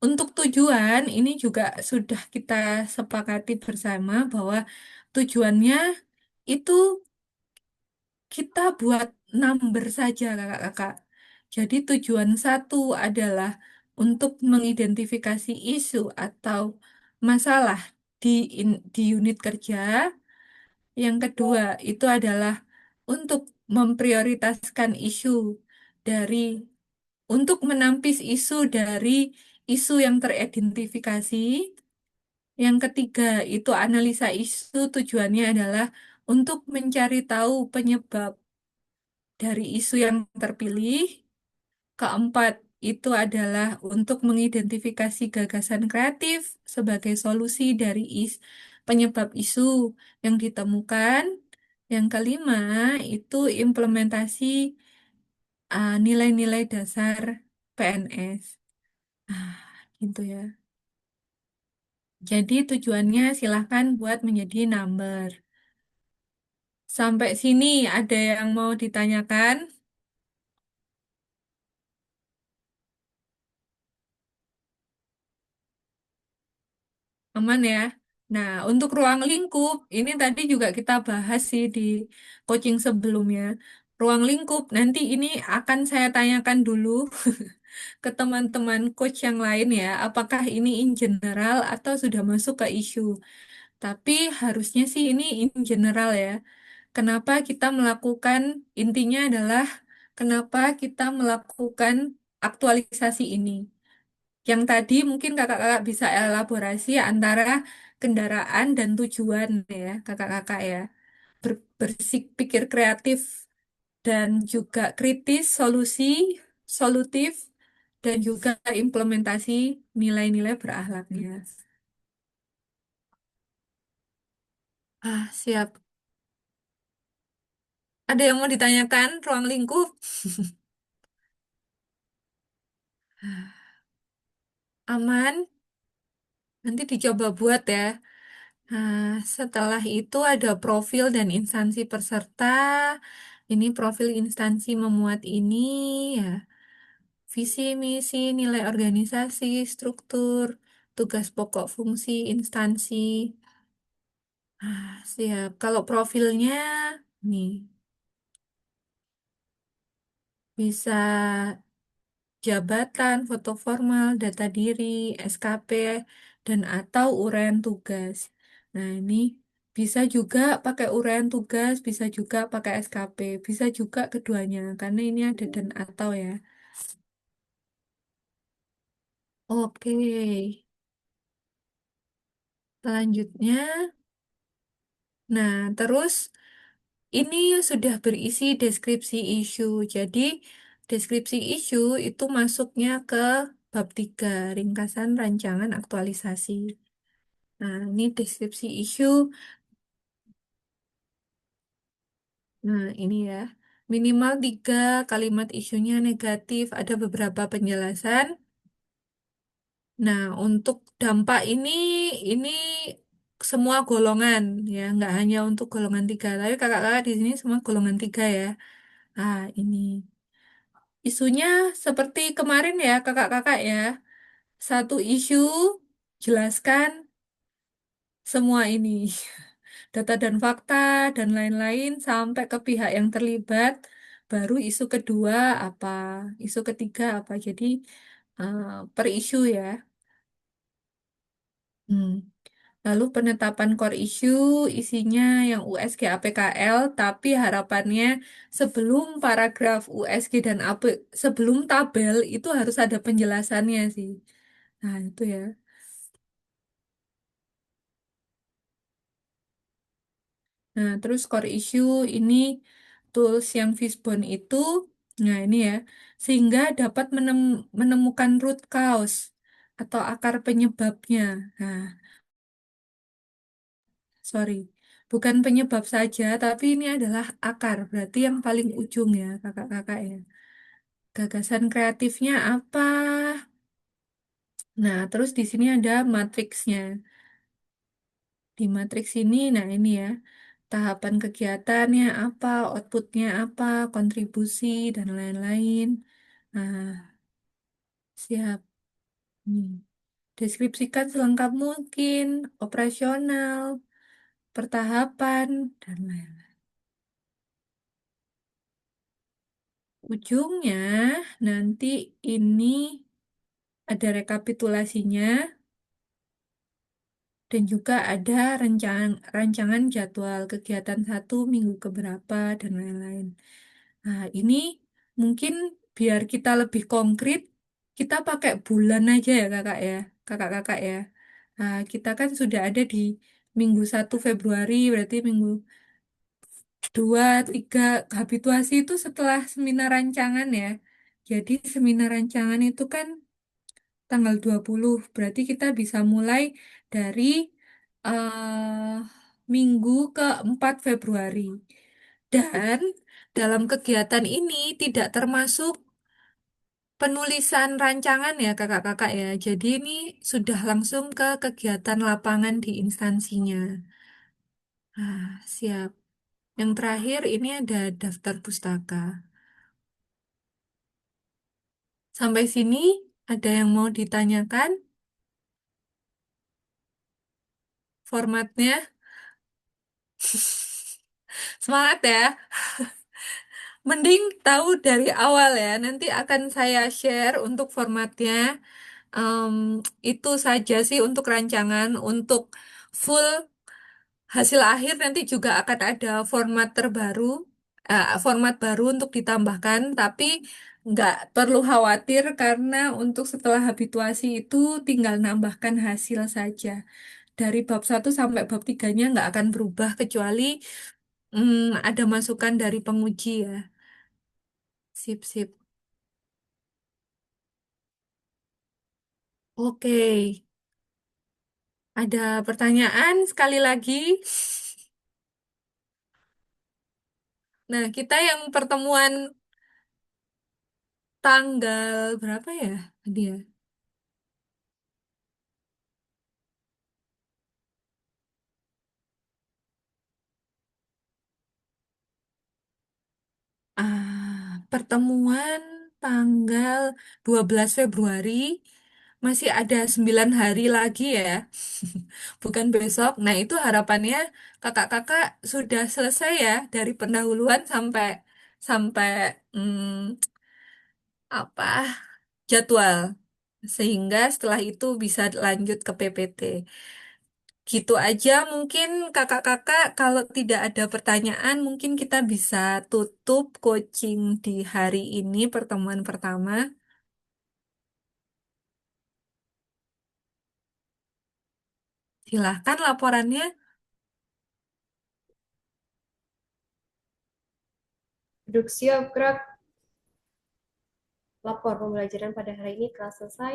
untuk tujuan ini juga sudah kita sepakati bersama bahwa tujuannya itu kita buat number saja kakak-kakak. Jadi tujuan satu adalah untuk mengidentifikasi isu atau masalah di di unit kerja. Yang kedua itu adalah untuk memprioritaskan isu dari untuk menampis isu dari isu yang teridentifikasi. Yang ketiga itu analisa isu tujuannya adalah untuk mencari tahu penyebab dari isu yang terpilih. Keempat itu adalah untuk mengidentifikasi gagasan kreatif sebagai solusi dari penyebab isu yang ditemukan. Yang kelima itu implementasi nilai-nilai dasar PNS. Ah, gitu ya. Jadi tujuannya silahkan buat menjadi number. Sampai sini ada yang mau ditanyakan? Aman ya. Nah, untuk ruang lingkup, ini tadi juga kita bahas sih di coaching sebelumnya. Ruang lingkup, nanti ini akan saya tanyakan dulu ke teman-teman coach yang lain ya, apakah ini in general atau sudah masuk ke isu. Tapi harusnya sih ini in general ya. Kenapa kita melakukan, intinya adalah kenapa kita melakukan aktualisasi ini. Yang tadi mungkin kakak-kakak bisa elaborasi antara kendaraan dan tujuan ya, kakak-kakak ya. Berpikir kreatif dan juga kritis, solutif, dan juga implementasi nilai-nilai berakhlaknya. Siap. Ada yang mau ditanyakan ruang lingkup? Aman? Nanti dicoba buat ya. Nah, setelah itu ada profil dan instansi peserta. Ini profil instansi memuat ini ya. Visi, misi, nilai organisasi, struktur, tugas pokok fungsi instansi. Siap. Kalau profilnya nih. bisa jabatan, foto formal, data diri, SKP, dan atau uraian tugas. Nah, ini bisa juga pakai uraian tugas, bisa juga pakai SKP, bisa juga keduanya, karena ini ada dan atau ya. Oke, selanjutnya. Nah, terus ini sudah berisi deskripsi isu. Jadi, deskripsi isu itu masuknya ke bab 3 ringkasan rancangan aktualisasi. Nah, ini deskripsi isu. Nah, ini ya. Minimal 3 kalimat isunya negatif. Ada beberapa penjelasan. Nah, untuk dampak ini semua golongan ya, nggak hanya untuk golongan 3. Tapi kakak-kakak di sini semua golongan 3 ya. Ah, ini. Isunya seperti kemarin ya, kakak-kakak ya. Satu isu, jelaskan semua ini. Data dan fakta, dan lain-lain, sampai ke pihak yang terlibat. Baru isu kedua apa, isu ketiga apa. Jadi, eh, per isu ya. Hmm. Lalu penetapan core issue, isinya yang USG APKL, tapi harapannya sebelum paragraf USG dan AP, sebelum tabel itu harus ada penjelasannya sih. Nah, itu ya. Nah, terus core issue ini tools yang Fishbone itu, nah ini ya, sehingga dapat menemukan root cause atau akar penyebabnya. Nah, sorry, bukan penyebab saja, tapi ini adalah akar, berarti yang paling ujung ya, kakak-kakak ya. Gagasan kreatifnya apa? Nah, terus di sini ada matriksnya. Di matriks ini, nah ini ya, tahapan kegiatannya apa, outputnya apa, kontribusi, dan lain-lain. Nah, siap. Nih. Deskripsikan selengkap mungkin, operasional, pertahapan, dan lain-lain. Ujungnya nanti ini ada rekapitulasinya dan juga ada rancangan jadwal kegiatan satu minggu keberapa dan lain-lain. Nah, ini mungkin biar kita lebih konkret, kita pakai bulan aja ya kakak ya, kakak-kakak ya. Nah, kita kan sudah ada di minggu 1 Februari, berarti minggu 2, 3, habituasi itu setelah seminar rancangan ya. Jadi seminar rancangan itu kan tanggal 20, berarti kita bisa mulai dari minggu ke-4 Februari. Dan dalam kegiatan ini tidak termasuk penulisan rancangan ya kakak-kakak ya. Jadi ini sudah langsung ke kegiatan lapangan di instansinya. Siap. Yang terakhir ini ada daftar pustaka. Sampai sini ada yang mau ditanyakan formatnya? Semangat ya. Mending tahu dari awal ya. Nanti akan saya share untuk formatnya. Em, itu saja sih untuk rancangan. Untuk full hasil akhir nanti juga akan ada format terbaru, format baru untuk ditambahkan. Tapi nggak perlu khawatir karena untuk setelah habituasi itu tinggal nambahkan hasil saja. Dari bab 1 sampai bab 3-nya nggak akan berubah kecuali ada masukan dari penguji ya. Sip, sip. Oke, ada pertanyaan sekali lagi. Nah, kita yang pertemuan tanggal berapa ya? Dia. Pertemuan tanggal 12 Februari masih ada 9 hari lagi ya. Bukan besok. Nah, itu harapannya kakak-kakak sudah selesai ya dari pendahuluan sampai sampai apa jadwal sehingga setelah itu bisa lanjut ke PPT. Gitu aja mungkin kakak-kakak kalau tidak ada pertanyaan mungkin kita bisa tutup coaching di hari ini pertemuan pertama. Silahkan laporannya. Duduk siap, gerak. Lapor pembelajaran pada hari ini telah selesai.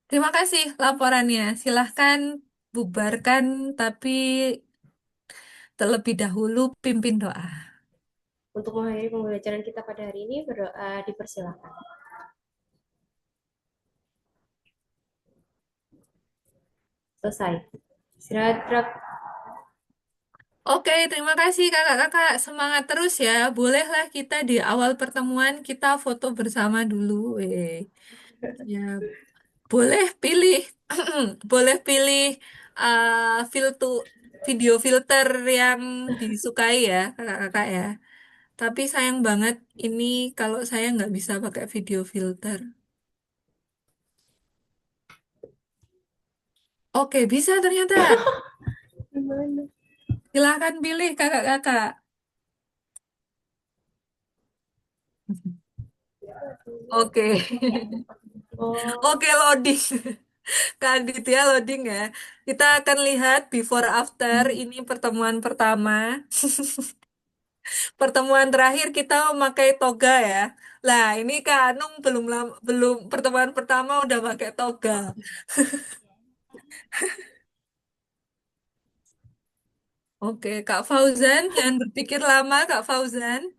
Terima kasih laporannya. Silahkan bubarkan tapi terlebih dahulu pimpin doa. Untuk mengakhiri pembelajaran kita pada hari ini, berdoa dipersilakan. Selesai. Istirahat, gerak. Oke, terima kasih kakak-kakak. Semangat terus ya. Bolehlah kita di awal pertemuan kita foto bersama dulu. Ya, boleh pilih, boleh pilih filter video filter yang disukai ya kakak-kakak ya. Tapi sayang banget ini kalau saya nggak bisa pakai video filter. Oke, bisa ternyata. Gimana? Silahkan pilih kakak-kakak. Oke. Oh, Oke, loading. Kak Aditya loading ya. Kita akan lihat before after ini pertemuan pertama. Pertemuan terakhir kita memakai toga ya. Lah, ini Kak Anung belum pertemuan pertama udah pakai toga. Oke, Kak Fauzan, jangan berpikir lama Kak Fauzan.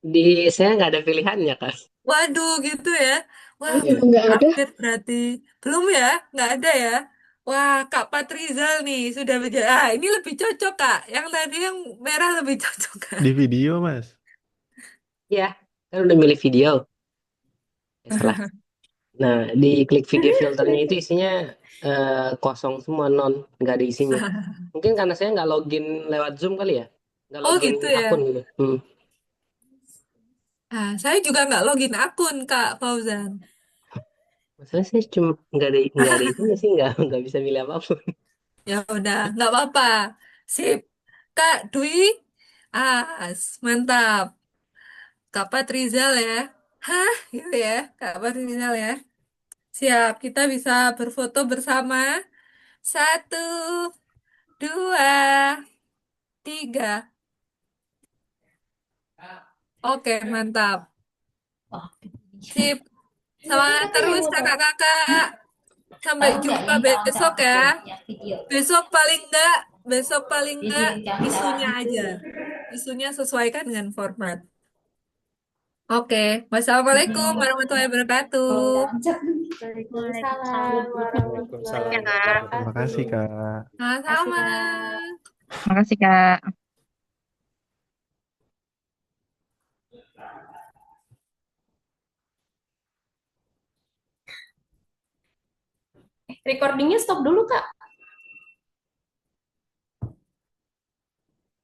Di saya nggak ada pilihannya, Kak. Waduh, gitu ya. Wah, Iya. belum update berarti. Belum ya? Nggak ada ya? Wah, Kak Patrizal nih sudah berjalan. Ah, ini lebih cocok, Kak. Yang tadi yang merah lebih cocok, Kak. Di video, Mas. Iya, kan udah milih video. Ya, salah. Nah, di klik video filternya itu isinya kosong semua, nggak ada isinya. Mungkin karena saya nggak login lewat Zoom kali ya, nggak Oh login gitu ya. akun gitu. Ah, saya juga nggak login akun, Kak Fauzan. Masalah saya cuma nggak ada isinya sih, nggak bisa milih apapun. Ya udah, nggak apa-apa. Sip. Kak Dwi, mantap. Kak Patrizal ya. Hah, gitu ya, Kak Patrizal ya. Siap, kita bisa berfoto bersama. Satu, dua, tiga. Oke, mantap. Sip. berarti Semangat kakak yang terus foto. kakak-kakak. Sampai Tahu nggak jumpa yang besok cakep ya. tuh yang video? Besok paling enggak Video yang isunya cakep aja. itu. Isunya sesuaikan dengan format. Oke, wassalamualaikum warahmatullahi Kalau wabarakatuh. udah ajak Waalaikumsalam Waalaikumsalam. warahmatullahi Terima kasih, wabarakatuh. Kak. Kasih, Sama-sama. Kak. Makasih, Kak. Recordingnya stop dulu, Kak.